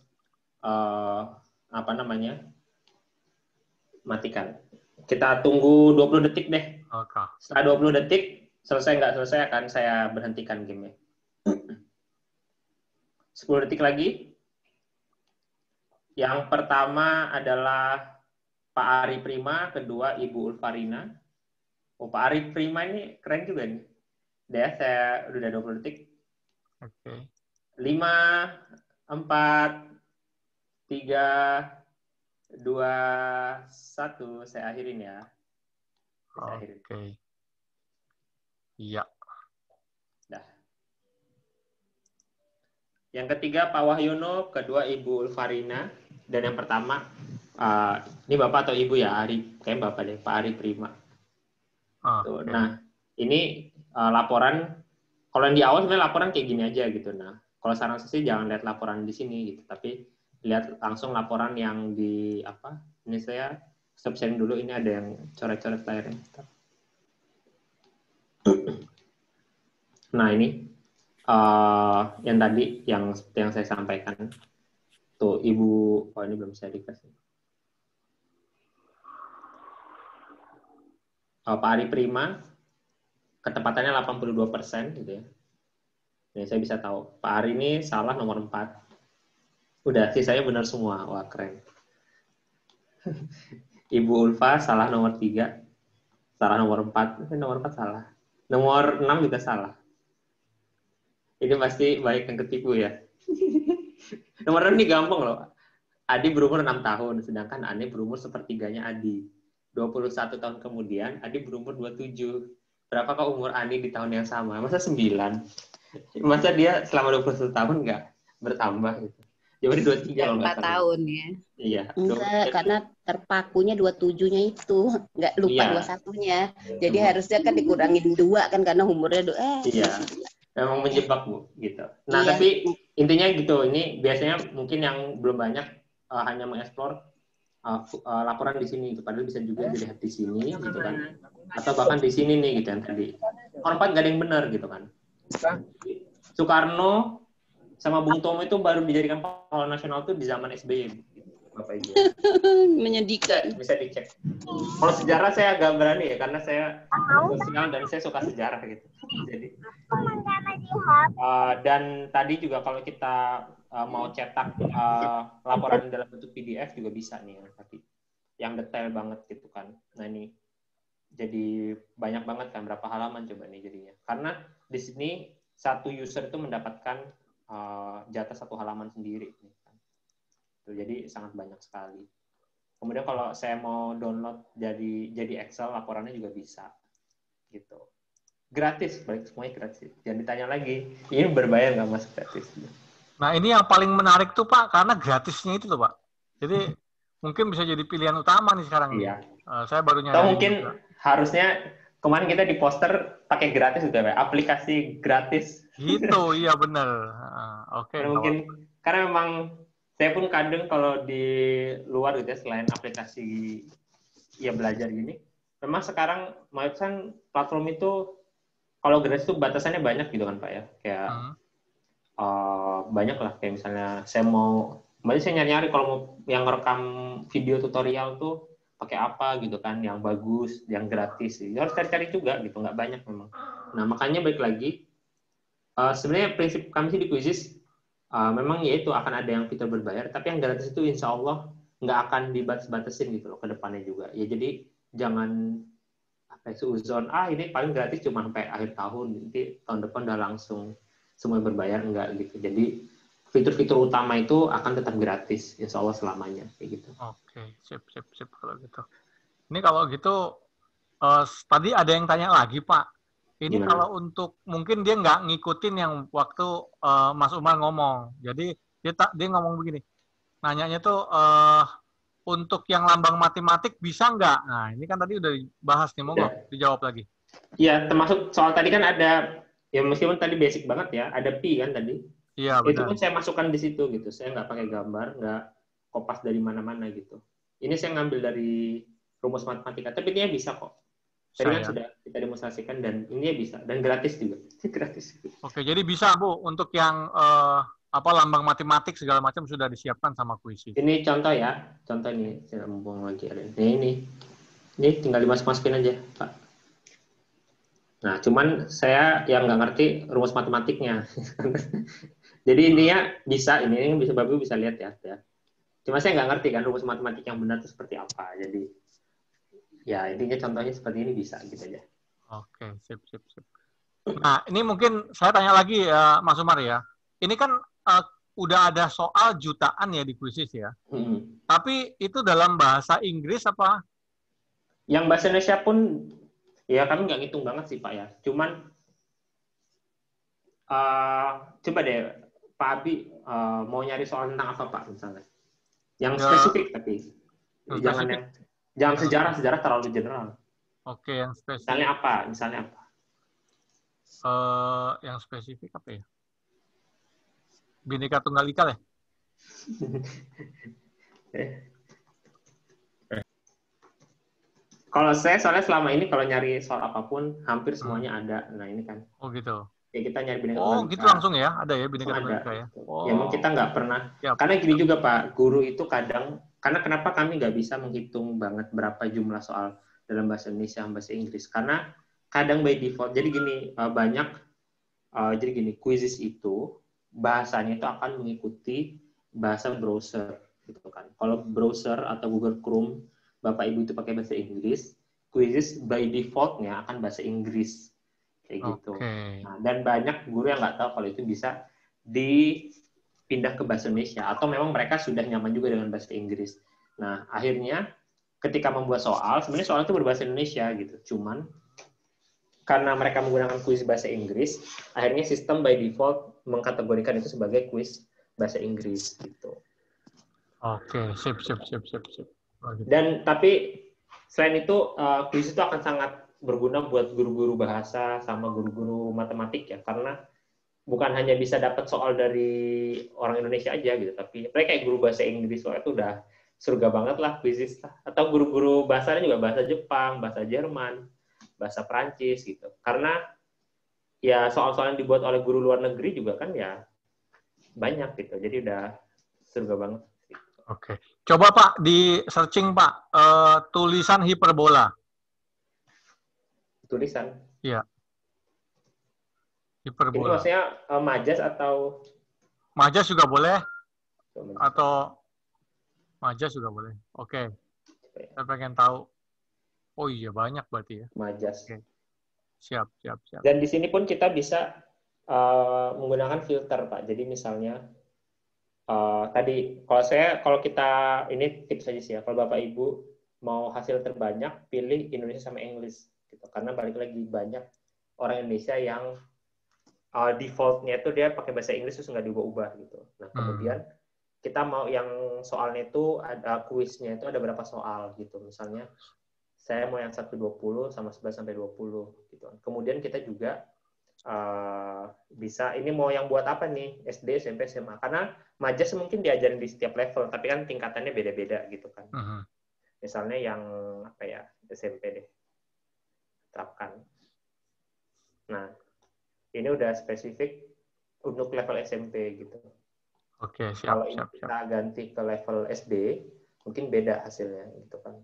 matikan. Kita tunggu 20 detik deh. Oke. Setelah 20 detik, selesai nggak selesai akan saya berhentikan game-nya. 10 detik lagi. Yang pertama adalah Pak Ari Prima, kedua Ibu Ulfarina. Oh, Pak Ari Prima ini keren juga nih. Udah, saya udah 20 detik. Oke. 5, 4, 3, 2, 1. Saya akhirin ya. Oke. Iya. Dah. Yang ketiga Pak Wahyono, kedua Ibu Ulfarina, dan yang pertama ini Bapak atau Ibu ya, Ari, kayak Bapak deh, Pak Ari Prima. Tuh, Okay. Nah, ini laporan. Kalau yang di awal sebenarnya laporan kayak gini aja gitu. Nah, kalau saran saya sih jangan lihat laporan di sini gitu, tapi lihat langsung laporan yang di apa? Ini saya stop sharing dulu. Ini ada yang coret-coret layarnya. Nah, ini yang tadi yang saya sampaikan. Tuh, Ibu, oh ini belum saya dikasih. Pak Ari Prima, ketepatannya 82% gitu ya. Ini saya bisa tahu. Pak Ari ini salah nomor 4. Udah, sisanya benar semua. Wah, keren. Ibu Ulfa salah nomor 3. Salah nomor 4. Nomor 4 salah. Nomor 6 juga salah. Ini pasti baik yang ketipu ya. Nomor 6 ini gampang loh. Adi berumur 6 tahun, sedangkan Ane berumur sepertiganya Adi. 21 tahun kemudian, Adi berumur 27. Berapakah umur Ani di tahun yang sama? Masa 9? Masa dia selama 21 tahun nggak bertambah gitu? Jadi 23 kalau nggak 4 tahun ya. Iya. Enggak, karena terpakunya 27-nya itu. Nggak lupa Iya. 21-nya. Jadi harusnya kan dikurangin 2 kan karena umurnya Iya. Memang menjebak, Bu, gitu. Nah, Iya. tapi intinya gitu. Ini biasanya mungkin yang belum banyak hanya mengeksplor laporan di sini, gitu. Padahal bisa juga dilihat di sini, gitu kan. Atau bahkan di sini nih, gitu yang tadi. Korban nggak ada yang benar, gitu kan. Soekarno sama Bung Tomo itu baru dijadikan pahlawan nasional tuh di zaman SBY, gitu, Bapak Ibu. Menyedihkan. Bisa dicek. Kalau sejarah saya agak berani ya, karena saya sosial dan saya suka sejarah, gitu. Jadi, dan tadi juga kalau kita mau cetak laporan dalam bentuk PDF juga bisa nih yang tadi, yang detail banget gitu kan. Nah ini jadi banyak banget kan, berapa halaman coba nih jadinya? Karena di sini satu user itu mendapatkan jatah 1 halaman sendiri, kan. Jadi sangat banyak sekali. Kemudian kalau saya mau download jadi Excel laporannya juga bisa, gitu. Gratis, balik semuanya gratis. Jangan ditanya lagi, ini berbayar nggak Mas gratis? Nah, ini yang paling menarik tuh Pak, karena gratisnya itu tuh Pak. Jadi mungkin bisa jadi pilihan utama nih sekarang. Iya. Saya baru nyadar. Atau mungkin juga harusnya kemarin kita di poster pakai gratis juga, Pak. Aplikasi gratis. Gitu, iya benar. Oke. Mungkin karena memang saya pun kadang kalau di luar gitu ya, selain aplikasi ya belajar gini, memang sekarang macam platform itu kalau gratis itu batasannya banyak gitu kan Pak ya. Kayak banyak lah, kayak misalnya saya nyari-nyari kalau mau yang rekam video tutorial tuh pakai apa gitu kan, yang bagus, yang gratis. Ya, harus cari-cari juga gitu, nggak banyak memang. Nah makanya balik lagi, sebenarnya prinsip kami sih di Quizizz memang yaitu akan ada yang fitur berbayar, tapi yang gratis itu insya Allah nggak akan dibatas-batasin gitu loh ke depannya juga. Ya jadi jangan seuzon, ini paling gratis cuma sampai akhir tahun, nanti tahun depan udah langsung semua berbayar, enggak gitu. Jadi fitur-fitur utama itu akan tetap gratis, insya Allah selamanya kayak gitu. Oke, sip kalau gitu. Ini kalau gitu tadi ada yang tanya lagi Pak. Ini Gimana? Kalau untuk mungkin dia nggak ngikutin yang waktu Mas Umar ngomong. Jadi dia ngomong begini. Nanyanya tuh untuk yang lambang matematik bisa nggak? Nah ini kan tadi udah dibahas nih, monggo dijawab lagi. Iya, termasuk soal tadi kan ada, ya meskipun tadi basic banget ya, ada pi kan tadi. Iya, benar. Itu pun saya masukkan di situ gitu. Saya nggak pakai gambar, nggak kopas dari mana-mana gitu. Ini saya ngambil dari rumus matematika, tapi dia bisa kok. Tadi kan sudah kita demonstrasikan dan ini bisa dan gratis juga. Gratis. Oke, jadi bisa Bu untuk yang lambang matematik segala macam sudah disiapkan sama Quizzes. Ini contoh ya, contoh ini saya mumpung lagi ada. Ini tinggal dimasukin aja, Pak. Nah, cuman saya yang nggak ngerti rumus matematiknya. Jadi intinya bisa, ini bisa Bapak bisa lihat ya. Cuma saya nggak ngerti kan rumus matematik yang benar itu seperti apa. Jadi ya intinya contohnya seperti ini bisa gitu aja. Oke, sip. Nah, ini mungkin saya tanya lagi ya, Mas Umar ya. Ini kan udah ada soal jutaan ya di Quizzes ya. Tapi itu dalam bahasa Inggris apa? Yang bahasa Indonesia pun ya kami nggak ngitung banget sih Pak ya. Cuman coba deh Pak Abi mau nyari soal tentang apa Pak misalnya? Yang spesifik tapi jangan sejarah terlalu general. Oke, yang spesifik. Misalnya apa? Yang spesifik apa ya? Bhinneka Tunggal Ika ya? Kalau saya soalnya selama ini kalau nyari soal apapun hampir semuanya ada. Nah ini kan. Oh gitu. Ya kita nyari Bhinneka Tunggal Ika. Gitu langsung ya? Ada ya Bhinneka Tunggal Ika ya? Ya memang kita nggak pernah. Karena gini juga Pak, guru itu kadang, karena kenapa kami nggak bisa menghitung banget berapa jumlah soal dalam bahasa Indonesia dan bahasa Inggris? Karena kadang by default, jadi gini, jadi gini, Quizzes itu bahasanya itu akan mengikuti bahasa browser gitu kan. Kalau browser atau Google Chrome Bapak Ibu itu pakai bahasa Inggris, Quizzes by default-nya akan bahasa Inggris kayak gitu. Nah, dan banyak guru yang nggak tahu kalau itu bisa dipindah ke bahasa Indonesia atau memang mereka sudah nyaman juga dengan bahasa Inggris. Nah, akhirnya ketika membuat soal, sebenarnya soal itu berbahasa Indonesia gitu. Cuman karena mereka menggunakan kuis bahasa Inggris, akhirnya sistem by default mengkategorikan itu sebagai kuis bahasa Inggris gitu. Oke, sip. Dan tapi selain itu kuis itu akan sangat berguna buat guru-guru bahasa sama guru-guru matematik ya, karena bukan hanya bisa dapat soal dari orang Indonesia aja gitu, tapi mereka kayak guru bahasa Inggris soal itu udah surga banget lah Quizzes lah. Atau guru-guru bahasanya juga bahasa Jepang, bahasa Jerman, bahasa Prancis gitu. Karena ya soal-soal yang dibuat oleh guru luar negeri juga kan ya banyak gitu. Jadi udah surga banget. Oke. Coba Pak di searching Pak tulisan hiperbola. Tulisan? Iya. Ini Hiperbola. maksudnya majas atau? Majas juga boleh. Atau majas juga boleh. Oke. Saya pengen tahu. Oh iya, banyak berarti ya. Majas. Oke. Siap. Dan di sini pun kita bisa menggunakan filter, Pak. Jadi misalnya, tadi, kalau kita, ini tips aja sih ya, kalau Bapak Ibu mau hasil terbanyak, pilih Indonesia sama English. Gitu. Karena balik lagi, banyak orang Indonesia yang default-nya itu dia pakai bahasa Inggris terus nggak diubah-ubah gitu. Nah, kemudian kita mau yang soalnya itu ada kuisnya itu ada berapa soal gitu. Misalnya saya mau yang 1-20 sama 11-20 gitu. Kemudian kita juga bisa ini mau yang buat apa nih? SD, SMP, SMA. Karena majas mungkin diajarin di setiap level, tapi kan tingkatannya beda-beda gitu kan. Misalnya yang apa ya? SMP deh. Terapkan. Nah, ini udah spesifik untuk level SMP gitu. Oke, siap. Kalau kita ganti ke level SD, mungkin beda hasilnya gitu kan.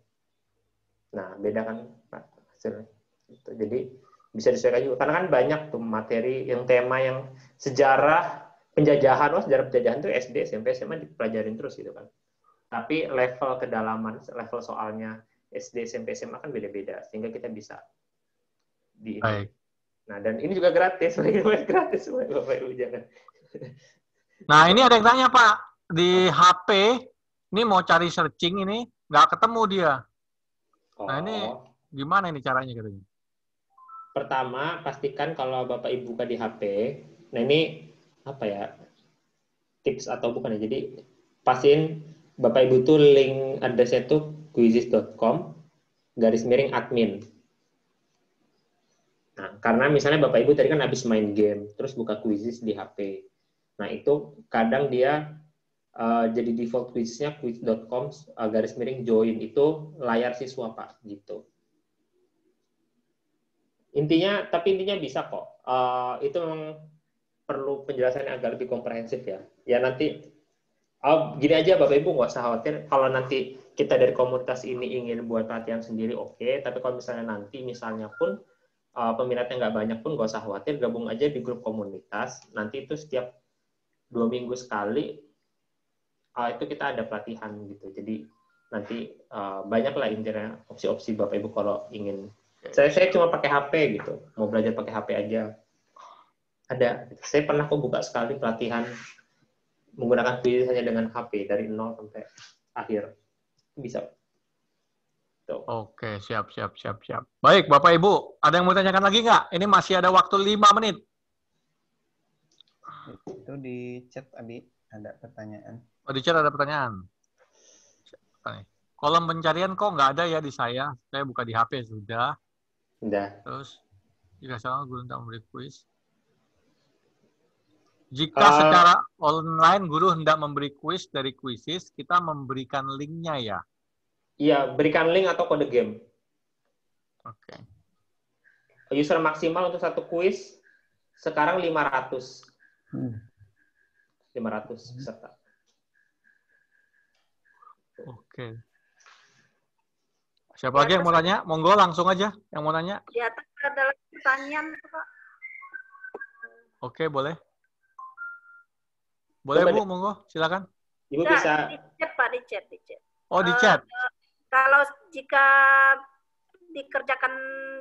Nah, beda kan Pak, hasilnya. Gitu. Jadi bisa disesuaikan juga. Karena kan banyak tuh materi yang tema yang sejarah penjajahan, sejarah penjajahan tuh SD, SMP, SMA dipelajarin terus gitu kan. Tapi level kedalaman, level soalnya SD, SMP, SMA kan beda-beda. Sehingga kita bisa Baik. Nah, dan ini juga gratis. Gratis, Bapak Ibu jangan. Nah, ini ada yang tanya, Pak. Di HP, ini mau cari searching ini, nggak ketemu dia. Nah, ini gimana ini caranya katanya? Pertama, pastikan kalau Bapak Ibu buka di HP, nah ini apa ya, tips atau bukan ya, jadi pastiin Bapak Ibu tuh link address-nya tuh quizzes.com/admin. Nah, karena misalnya Bapak Ibu tadi kan habis main game, terus buka Quizzes di HP. Nah, itu kadang dia jadi default quizzesnya quiz.com/join itu layar siswa Pak gitu. Tapi intinya bisa kok. Itu memang perlu penjelasan yang agak lebih komprehensif ya. Ya nanti, gini aja Bapak Ibu nggak usah khawatir. Kalau nanti kita dari komunitas ini ingin buat pelatihan sendiri, oke. Tapi kalau misalnya nanti misalnya pun peminatnya nggak banyak pun nggak usah khawatir, gabung aja di grup komunitas. Nanti itu setiap 2 minggu sekali itu kita ada pelatihan gitu. Jadi nanti banyaklah intinya opsi-opsi Bapak Ibu kalau ingin. Saya cuma pakai HP gitu, mau belajar pakai HP aja. Ada. Saya pernah kok buka sekali pelatihan menggunakan quiz hanya dengan HP dari 0 sampai akhir. Bisa. Tuh. Oke, siap. Baik, Bapak Ibu, ada yang mau tanyakan lagi nggak? Ini masih ada waktu 5 menit. Itu di chat tadi ada pertanyaan. Oh, di chat ada pertanyaan. Kolom pencarian kok nggak ada ya di saya? Saya buka di HP sudah. Udah. Terus, jika salah guru hendak memberi kuis. Jika secara online guru hendak memberi kuis dari Quizizz, kita memberikan linknya ya? Iya, berikan link atau kode game. Oke. User maksimal untuk satu kuis sekarang 500. 500 peserta. Oke. Siapa lagi yang mau tanya? Monggo langsung aja yang mau tanya. Di atas ada pertanyaan, Pak. Oke, boleh. Boleh, Bu, monggo, silakan. Ibu bisa. Di chat, Pak, di chat. Oh, di chat. Kalau jika dikerjakan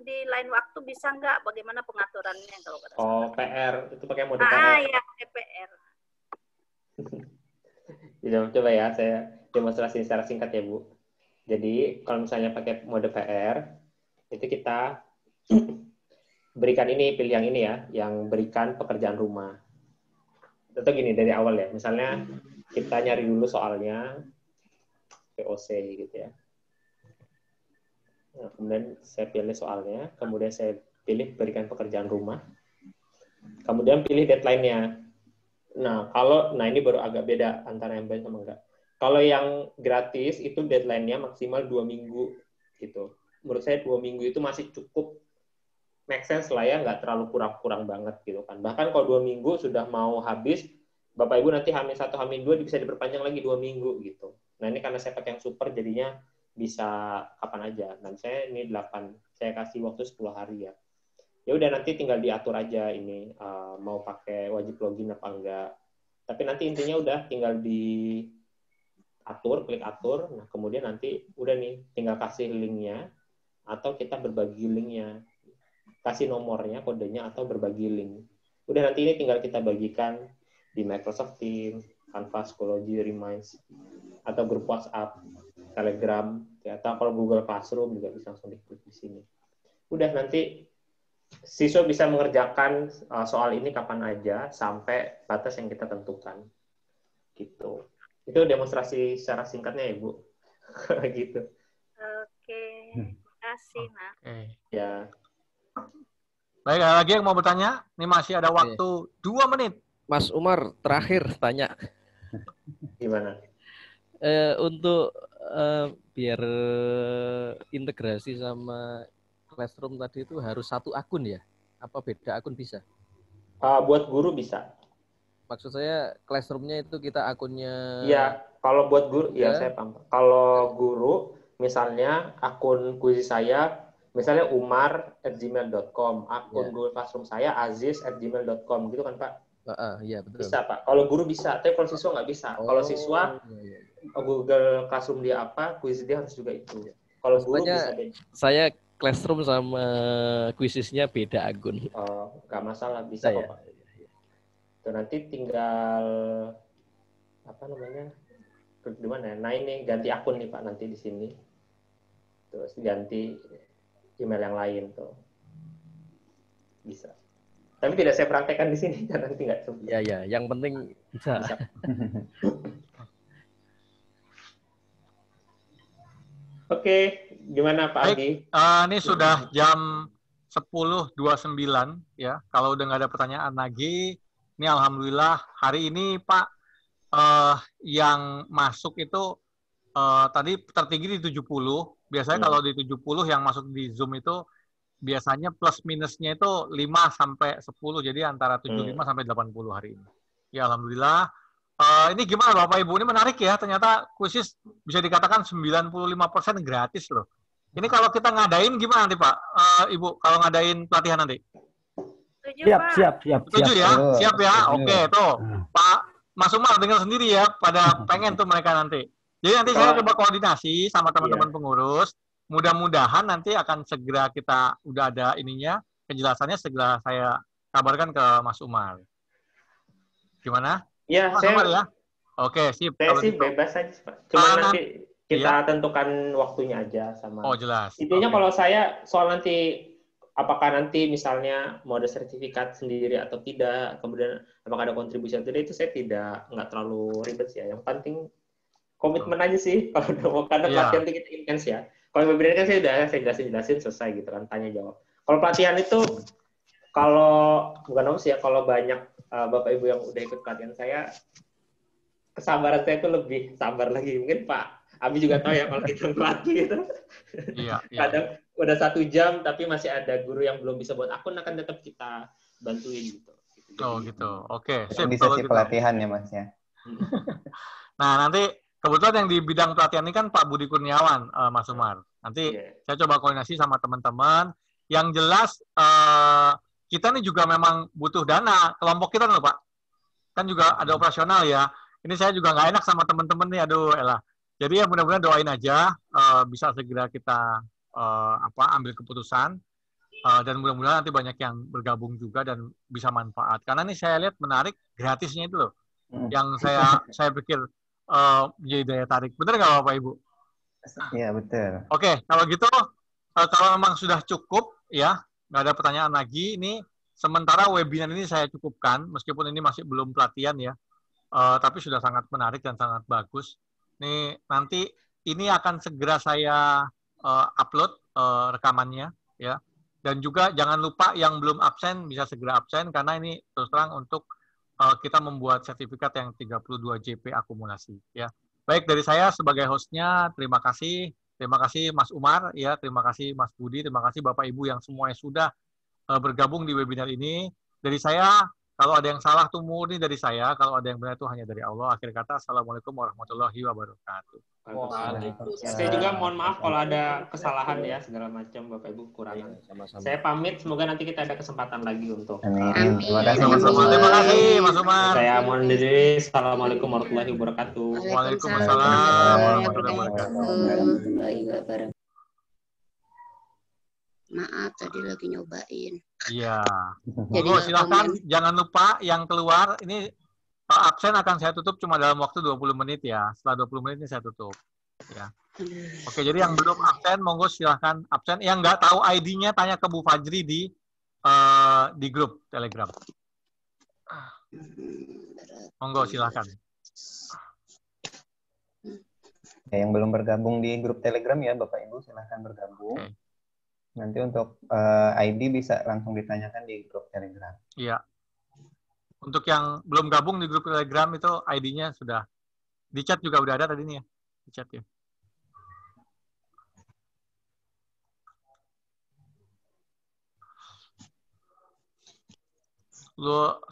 di lain waktu bisa nggak? Bagaimana pengaturannya kalau kata PR itu pakai mode PR. Ya, PR. Coba ya, saya demonstrasi secara singkat ya, Bu. Jadi, kalau misalnya pakai mode PR, itu kita berikan ini, pilih yang ini ya, yang berikan pekerjaan rumah. Atau gini, dari awal ya, misalnya kita nyari dulu soalnya, POC gitu ya. Nah, kemudian saya pilih soalnya, kemudian saya pilih berikan pekerjaan rumah, kemudian pilih deadline-nya. Nah, ini baru agak beda antara yang bayar sama enggak. Kalau yang gratis itu deadline-nya maksimal 2 minggu gitu. Menurut saya 2 minggu itu masih cukup make sense lah ya, nggak terlalu kurang banget gitu kan. Bahkan kalau 2 minggu sudah mau habis, Bapak Ibu nanti H-1, H-2 bisa diperpanjang lagi 2 minggu gitu. Nah, ini karena saya pakai yang super jadinya bisa kapan aja. Dan saya ini 8, saya kasih waktu 10 hari ya. Ya udah nanti tinggal diatur aja ini mau pakai wajib login apa enggak. Tapi nanti intinya udah tinggal diatur, klik atur. Nah, kemudian nanti udah nih tinggal kasih linknya atau kita berbagi linknya. Kasih nomornya, kodenya atau berbagi link. Udah nanti ini tinggal kita bagikan di Microsoft Teams, Canva, Schoology, Reminds, atau grup WhatsApp, Telegram, ya, atau kalau Google Classroom juga bisa langsung diklik di sini. Udah nanti siswa bisa mengerjakan soal ini kapan aja sampai batas yang kita tentukan. Gitu. Itu demonstrasi secara singkatnya ya, Bu. Gitu. Oke. Terima kasih, Mas. Ya. Baik, ada lagi yang mau bertanya? Ini masih ada waktu 2 menit. Mas Umar, terakhir tanya. Gimana? Untuk biar integrasi sama Classroom tadi itu harus satu akun ya? Apa beda akun bisa? Buat guru bisa. Maksud saya Classroom-nya itu kita akunnya... Iya, kalau buat guru, ya saya paham. Kalau guru, misalnya akun Quizizz saya, misalnya umar@gmail.com, akun Google Classroom saya aziz@gmail.com, gitu kan Pak? Iya, betul. Bisa Pak. Kalau guru bisa, tapi kalau siswa nggak bisa. Kalau siswa, Google Classroom dia apa, Quizizz dia harus juga itu. Kalau guru bisa beda. Saya Classroom sama Quizizz-nya beda akun. Nggak masalah, bisa kok Pak. Tuh, nanti tinggal di mana? Nah ini ganti akun nih Pak nanti di sini. Terus ganti email yang lain tuh. Bisa. Tapi tidak saya praktekkan di sini karena nanti nggak cukup. Ya, yang penting bisa. Oke, gimana Pak Adi? Ini sudah jam 10.29 ya. Kalau udah nggak ada pertanyaan lagi, ini alhamdulillah hari ini Pak yang masuk itu tadi tertinggi di 70. Biasanya kalau di 70 yang masuk di Zoom itu biasanya plus minusnya itu 5 sampai 10, jadi antara 75 sampai 80 hari ini. Ya alhamdulillah. Ini gimana Bapak Ibu? Ini menarik ya, ternyata kuisis bisa dikatakan 95% gratis loh. Ini kalau kita ngadain gimana nanti Pak? Ibu, kalau ngadain pelatihan nanti? Siap. Setuju ya? Siap ya? Oke, tuh. Pak Mas Umar dengar sendiri ya, pada pengen tuh mereka nanti. Jadi nanti saya coba koordinasi sama teman-teman pengurus. Mudah-mudahan nanti akan segera kita udah ada ininya, penjelasannya segera saya kabarkan ke Mas Umar. Gimana? Ya, Mas saya Umar ya. Oke, sip. Saya Kalau sih gitu. bebas aja, Pak. Cuma nanti kita tentukan waktunya aja sama. Oh, jelas. Intinya kalau saya soal nanti apakah nanti misalnya mau ada sertifikat sendiri atau tidak, kemudian apakah ada kontribusi atau tidak, itu saya nggak terlalu ribet sih ya. Yang penting komitmen aja sih kalau udah mau, karena pelatihan itu kita intens ya. Kalau webinar kan saya jelasin selesai gitu kan, tanya jawab. Kalau pelatihan itu kalau bukan sih ya, kalau banyak Bapak Ibu yang udah ikut pelatihan saya, kesabaran saya itu lebih sabar lagi. Mungkin Pak Abi juga tahu ya kalau kita ngelatih itu. Kadang udah 1 jam tapi masih ada guru yang belum bisa buat akun, akan tetap kita bantuin gitu. Oh gitu. Oke. Sip, di sesi pelatihan ya Mas ya. Nah nanti kebetulan yang di bidang pelatihan ini kan Pak Budi Kurniawan, Mas Umar. Nanti saya coba koordinasi sama teman-teman. Yang jelas kita ini juga memang butuh dana. Kelompok kita loh Pak. Kan juga ada operasional ya. Ini saya juga nggak enak sama teman-teman nih. Aduh elah. Jadi ya mudah-mudahan doain aja bisa segera kita ambil keputusan. Dan mudah-mudahan nanti banyak yang bergabung juga dan bisa manfaat. Karena ini saya lihat menarik gratisnya itu loh. Yang saya pikir jadi daya tarik. Benar nggak Bapak Ibu? Iya, betul. Oke, kalau gitu, kalau memang sudah cukup, ya, nggak ada pertanyaan lagi, ini sementara webinar ini saya cukupkan, meskipun ini masih belum pelatihan ya, tapi sudah sangat menarik dan sangat bagus. Nih, nanti ini akan segera saya upload rekamannya, ya. Dan juga jangan lupa yang belum absen, bisa segera absen, karena ini terus terang untuk kita membuat sertifikat yang 32 JP akumulasi ya. Baik, dari saya sebagai hostnya terima kasih Mas Umar ya, terima kasih Mas Budi, terima kasih Bapak Ibu yang semuanya sudah bergabung di webinar ini. Dari saya kalau ada yang salah tuh murni dari saya, kalau ada yang benar itu hanya dari Allah. Akhir kata, assalamualaikum warahmatullahi wabarakatuh. Saya juga mohon maaf kalau ada kesalahan ya, segala macam Bapak Ibu kekurangan. Saya pamit, semoga nanti kita ada kesempatan lagi untuk. Amin. Terima kasih Terima kasih Mas Umar. Saya mohon diri. Assalamualaikum warahmatullahi wabarakatuh. Waalaikumsalam warahmatullahi wabarakatuh. Maaf, tadi lagi nyobain. Iya. Jadi silakan jangan lupa yang keluar ini absen akan saya tutup cuma dalam waktu 20 menit ya. Setelah 20 menit ini saya tutup. Ya. Oke, jadi yang belum absen monggo silahkan absen. Yang nggak tahu ID-nya tanya ke Bu Fajri di grup Telegram. Monggo silahkan. Yang belum bergabung di grup Telegram ya Bapak Ibu silahkan bergabung. Okay. Nanti untuk ID bisa langsung ditanyakan di grup Telegram. Iya. Untuk yang belum gabung di grup Telegram itu ID-nya sudah di chat juga udah ada tadi nih ya. Di chat ya.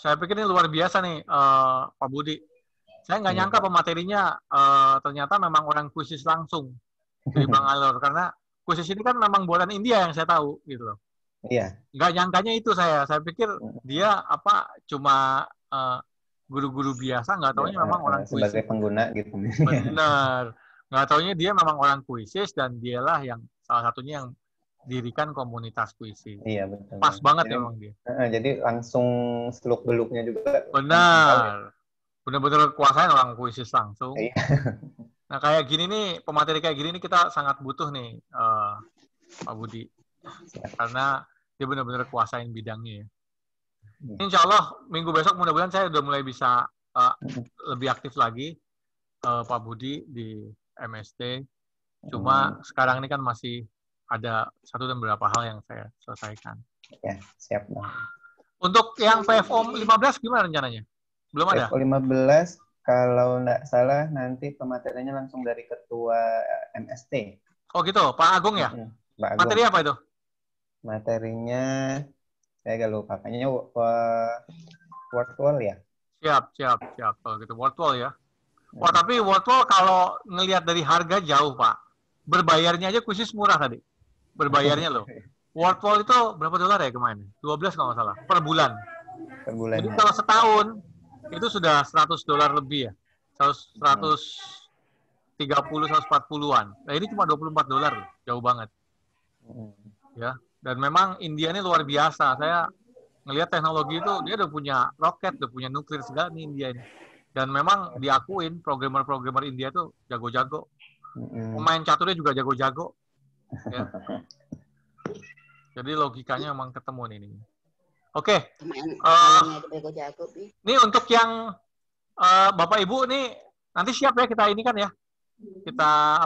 Saya pikir ini luar biasa nih Pak Budi. Saya nggak nyangka pematerinya ternyata memang orang kuisis langsung dari Bang Alor, karena kuisis ini kan memang buatan India yang saya tahu gitu loh. Iya. Nggak nyangkanya itu saya pikir dia cuma guru-guru biasa, nggak taunya memang orang kuisis. Sebagai pengguna gitu. Benar. Nggak taunya dia memang orang kuisis dan dialah yang salah satunya yang dirikan komunitas kuisis. Iya betul. Pas banget memang dia. Jadi langsung seluk-beluknya juga. Benar. Benar-benar kekuasaan orang kuisis langsung. Iya. Nah kayak gini nih, pemateri kayak gini nih kita sangat butuh nih Pak Budi. Karena dia benar-benar kuasain bidangnya ya. Insya Allah minggu besok mudah-mudahan saya udah mulai bisa lebih aktif lagi Pak Budi di MST. Cuma sekarang ini kan masih ada satu dan beberapa hal yang saya selesaikan. Ya, siap. Untuk yang PFO 15 gimana rencananya? Belum ada? PFO 15 kalau nggak salah nanti pematerinya langsung dari Ketua MST. Oh gitu, Pak Agung ya? Pak Agung. Materi apa itu? Materinya saya agak lupa. Kayaknya word wall ya. Siap. Kalau gitu word wall ya. Wah, tapi word wall kalau ngelihat dari harga jauh, Pak. Berbayarnya aja khusus murah tadi. Berbayarnya loh. Word wall itu berapa dolar ya kemarin? 12 kalau nggak salah. Per bulan. Per bulan. Jadi kalau setahun, itu sudah $100 lebih ya. 130-140-an. Nah, ini cuma $24, jauh banget. Ya, dan memang India ini luar biasa. Saya ngelihat teknologi itu, dia udah punya roket, udah punya nuklir segala nih India ini. Dan memang diakuin programmer-programmer India itu jago-jago. Pemain caturnya juga jago-jago. Ya. Jadi logikanya memang ketemu nih ini. Oke. Ini untuk yang Bapak Ibu nih nanti siap ya kita ini kan ya. Kita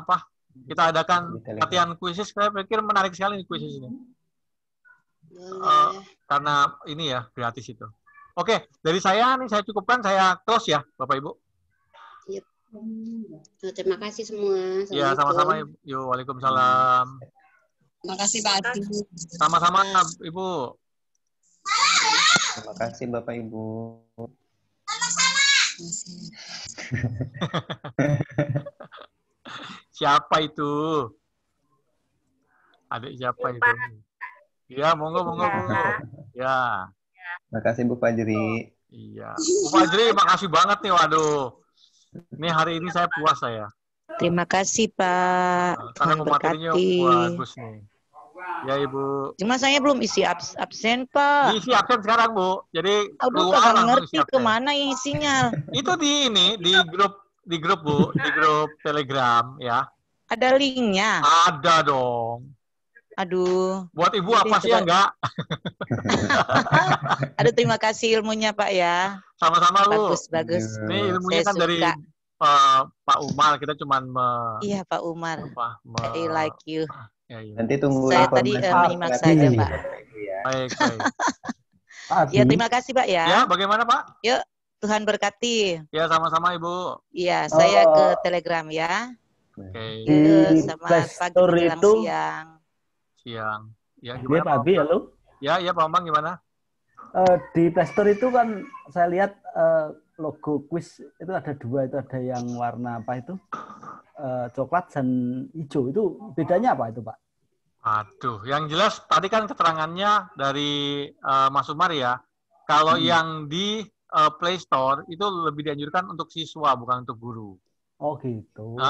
adakan latihan kuisis. Saya pikir menarik sekali nih kuisis ini. Karena ini ya gratis itu. Oke, dari saya nih saya cukupkan, saya close ya Bapak Ibu. Yep. Terima kasih semua. Ya, sama-sama Ibu. Waalaikumsalam. Terima kasih Pak Adi. Sama-sama Ibu. Terima kasih Bapak Ibu. Siapa itu? Adik siapa itu? Ya, monggo. Ya. Terima kasih Bu Fajri. Iya. Bu Fajri, makasih banget nih. Waduh. Ini hari ini saya puas saya. Terima kasih Pak. Karena Tuhan pematerinya berkati. bagus nih. Ya Ibu. Cuma saya belum isi absen Pak. Diisi absen sekarang Bu. Jadi Aduh, keluar kagak langsung ngerti isi absen. kemana isinya. Itu di grup Bu, di grup Telegram ya. Ada linknya. Ada dong. Aduh. Buat Ibu apa sih yang enggak? Aduh, terima kasih ilmunya Pak ya. Sama-sama Bu. Bagus. Ini ilmunya Saya kan dari suka. Pak Umar, kita cuman Iya Pak Umar. I like you. Ya. Nanti tunggu Saya tadi menyimak saja Pak. Baik. Ya, terima kasih Pak ya. Ya, bagaimana Pak? Yuk, Tuhan berkati. Ya, sama-sama Ibu. Iya, saya ke Telegram ya. Oke. Selamat pagi menjelang siang. Ya, Iya gimana Pak Abi, halo. Ya, Pak Bambang gimana? Di Play Store itu kan saya lihat logo quiz itu ada dua, itu ada yang warna apa itu coklat dan hijau. Itu bedanya apa itu Pak? Aduh, yang jelas tadi kan keterangannya dari Mas Umar ya. Kalau yang di Play Store itu lebih dianjurkan untuk siswa bukan untuk guru. Oh gitu.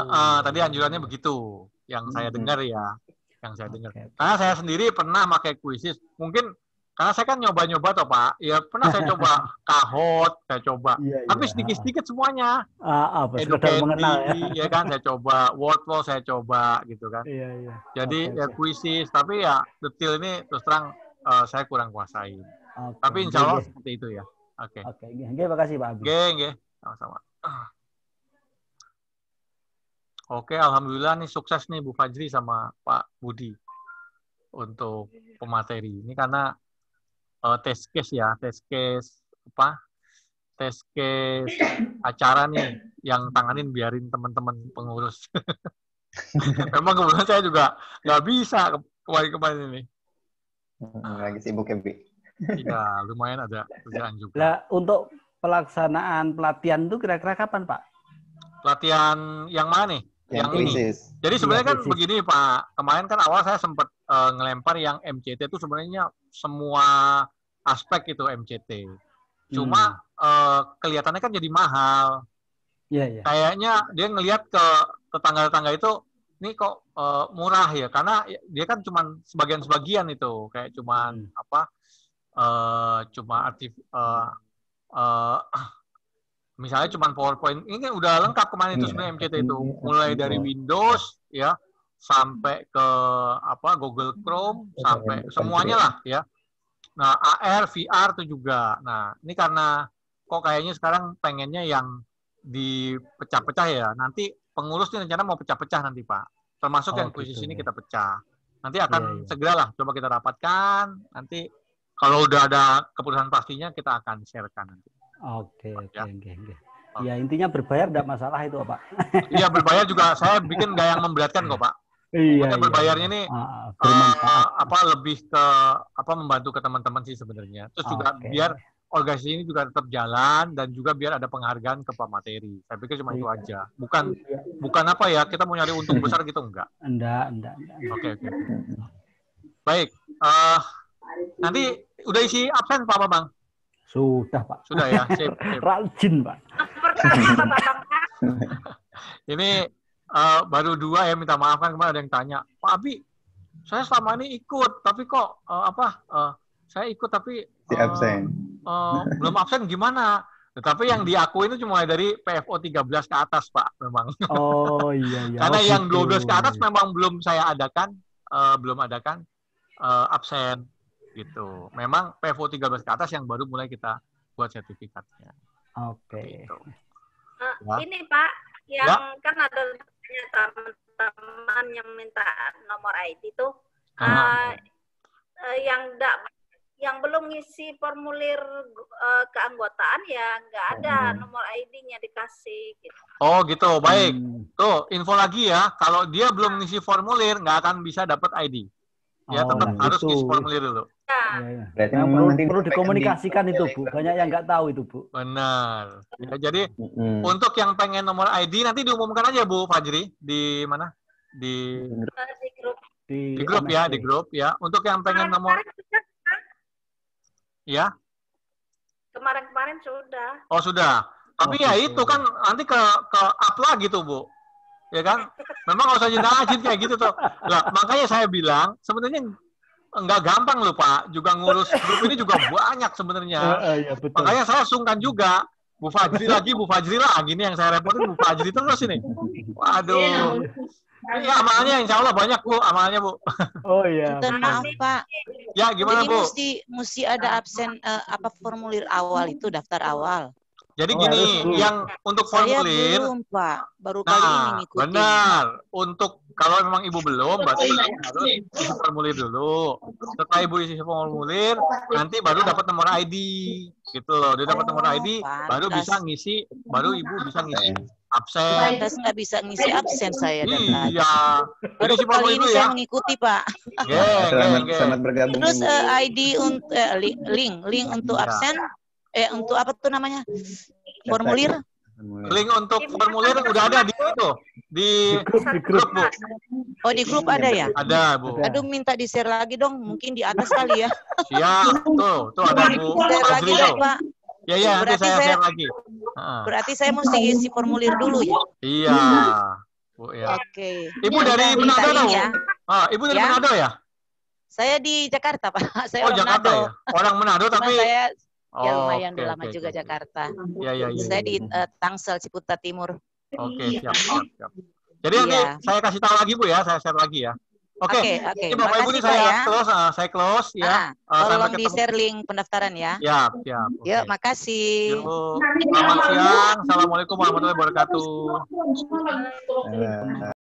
Tadi anjurannya begitu, yang saya dengar ya. Yang saya dengar. Karena saya sendiri pernah pakai Quizzes. Mungkin karena saya kan nyoba-nyoba toh Pak. Ya pernah saya coba Kahoot, saya coba. Tapi sedikit-sedikit semuanya. Sekedar mengenal ya kan, saya coba. Wordwall saya coba gitu kan. Iya. Jadi ya Quizzes. Tapi ya detail ini terus terang saya kurang kuasain. Tapi insya Allah seperti itu ya. Oke. Terima kasih Pak Abi. Oke. Sama-sama. Oke, alhamdulillah nih sukses nih Bu Fajri sama Pak Budi untuk pemateri. Ini karena test case ya, test case acara nih yang tanganin biarin teman-teman pengurus. Memang kebetulan saya juga nggak bisa kemarin ini. Lagi sibuk ya, Bi? Iya, lumayan ada kerjaan juga. Nah, untuk pelaksanaan pelatihan itu kira-kira kapan, Pak? Pelatihan yang mana nih? Yang ini. Jadi sebenarnya kan begini Pak, kemarin kan awal saya sempat ngelempar yang MCT itu sebenarnya semua aspek itu MCT. Cuma kelihatannya kan jadi mahal. Iya. Kayaknya dia ngelihat ke tetangga-tetangga itu, ini kok murah ya, karena dia kan cuma sebagian-sebagian itu, kayak cuman misalnya cuma PowerPoint, ini kan udah lengkap kemarin itu sebenarnya MCT itu, mulai dari Windows ya sampai ke Google Chrome sampai semuanya lah ya. Nah AR, VR itu juga. Nah ini karena kok kayaknya sekarang pengennya yang dipecah-pecah ya. Nanti pengurus ini rencana mau pecah-pecah nanti Pak. Termasuk yang khusus ini kita pecah. Nanti akan segeralah coba kita dapatkan. Nanti kalau udah ada keputusan pastinya kita akan sharekan nanti. Oke. Ya intinya berbayar tidak masalah itu Pak. Iya berbayar juga saya bikin nggak yang memberatkan kok Pak. Iya, berbayarnya nih lebih ke membantu ke teman-teman sih sebenarnya. Terus juga biar organisasi ini juga tetap jalan dan juga biar ada penghargaan ke pemateri. Saya pikir cuma itu aja. Bukan apa ya, kita mau nyari untung besar gitu enggak. Enggak. Oke. Baik. Nanti udah isi absen Pak Bang? Sudah, Pak. Sudah ya, sip. Rajin, Pak. Ini baru 2 ya, minta maaf kan kemarin ada yang tanya, Pak Abi, saya selama ini ikut, tapi kok saya ikut tapi absen. Belum absen gimana? Tetapi yang diakui itu cuma dari PFO 13 ke atas, Pak, memang. Oh iya. Karena yang 12 ke atas memang belum saya adakan, absen. Gitu. Memang PFO 13 ke atas yang baru mulai kita buat sertifikatnya. Oke. Gitu. Ini Pak, yang kan ada teman-teman yang minta nomor ID tuh, yang belum ngisi formulir keanggotaan ya nggak ada nomor ID-nya dikasih. Gitu. Oh gitu, baik. Tuh info lagi ya, kalau dia belum ngisi formulir nggak akan bisa dapat ID. Ya tetap harus ngisi formulir dulu. Ya. Berarti perlu dikomunikasikan itu, Bu. Banyak yang nggak tahu itu, Bu. Benar. Ya, jadi untuk yang pengen nomor ID nanti diumumkan aja, Bu Fajri, di mana? Di grup ya, di grup ya. Untuk yang pengen nomor ya. Kemarin sudah. Oh, sudah. Tapi ya itu kan nanti ke up lagi tuh, Bu. Ya kan? Memang nggak usah jin kayak gitu tuh. Nah, makanya saya bilang sebenarnya nggak gampang loh Pak. Juga ngurus grup ini juga banyak sebenarnya. Ya, makanya saya sungkan juga. Bu Fajri lagi. Gini yang saya repotin Bu Fajri terus ini. Waduh. Ini amalnya insya Allah banyak Bu. Amalnya Bu. Oh iya. Maaf Pak. Ya gimana jadi Bu? Mesti ada absen formulir awal itu, daftar awal. Jadi gini, yang untuk formulir, saya belum, Pak. Baru kali ini ngikutin. Benar. Untuk kalau memang Ibu belum, berarti harus isi formulir dulu. Setelah Ibu isi formulir, nanti baru dapat nomor ID. Gitu loh. Dia dapat nomor ID, baru bisa ngisi, baru Ibu bisa ngisi absen. Pantas nggak bisa ngisi absen saya. Iya. Baru kali ini saya mengikuti, Pak. Selamat bergabung. Terus ID untuk link untuk absen. Untuk apa tuh namanya? Formulir? Link untuk formulir udah ada di itu. Di grup, Bu. Oh, di grup ada ya? Ada, Bu. Aduh, minta di-share lagi dong. Mungkin di atas kali ya. Siap. Tuh ada Bu. Share lagi dong, Pak. Ya, nanti saya share lagi. Berarti saya mesti isi formulir dulu ya? Iya. Bu, ya. Oke. Ibu dari Manado ya? Ibu dari Manado ya? Saya di Jakarta, Pak. Saya orang Jakarta Manado. Ya? Orang Manado tapi saya lumayan lama juga Jakarta. Ya. Saya di Tangsel, Ciputat Timur. Oke, siap. Jadi nanti saya kasih tahu lagi Bu ya, saya share lagi ya. Oke. Ini Bapak Ibu ini saya close ya. Tolong di-share link pendaftaran ya. Siap. Yuk, makasih. Selamat siang. Assalamualaikum warahmatullahi wabarakatuh.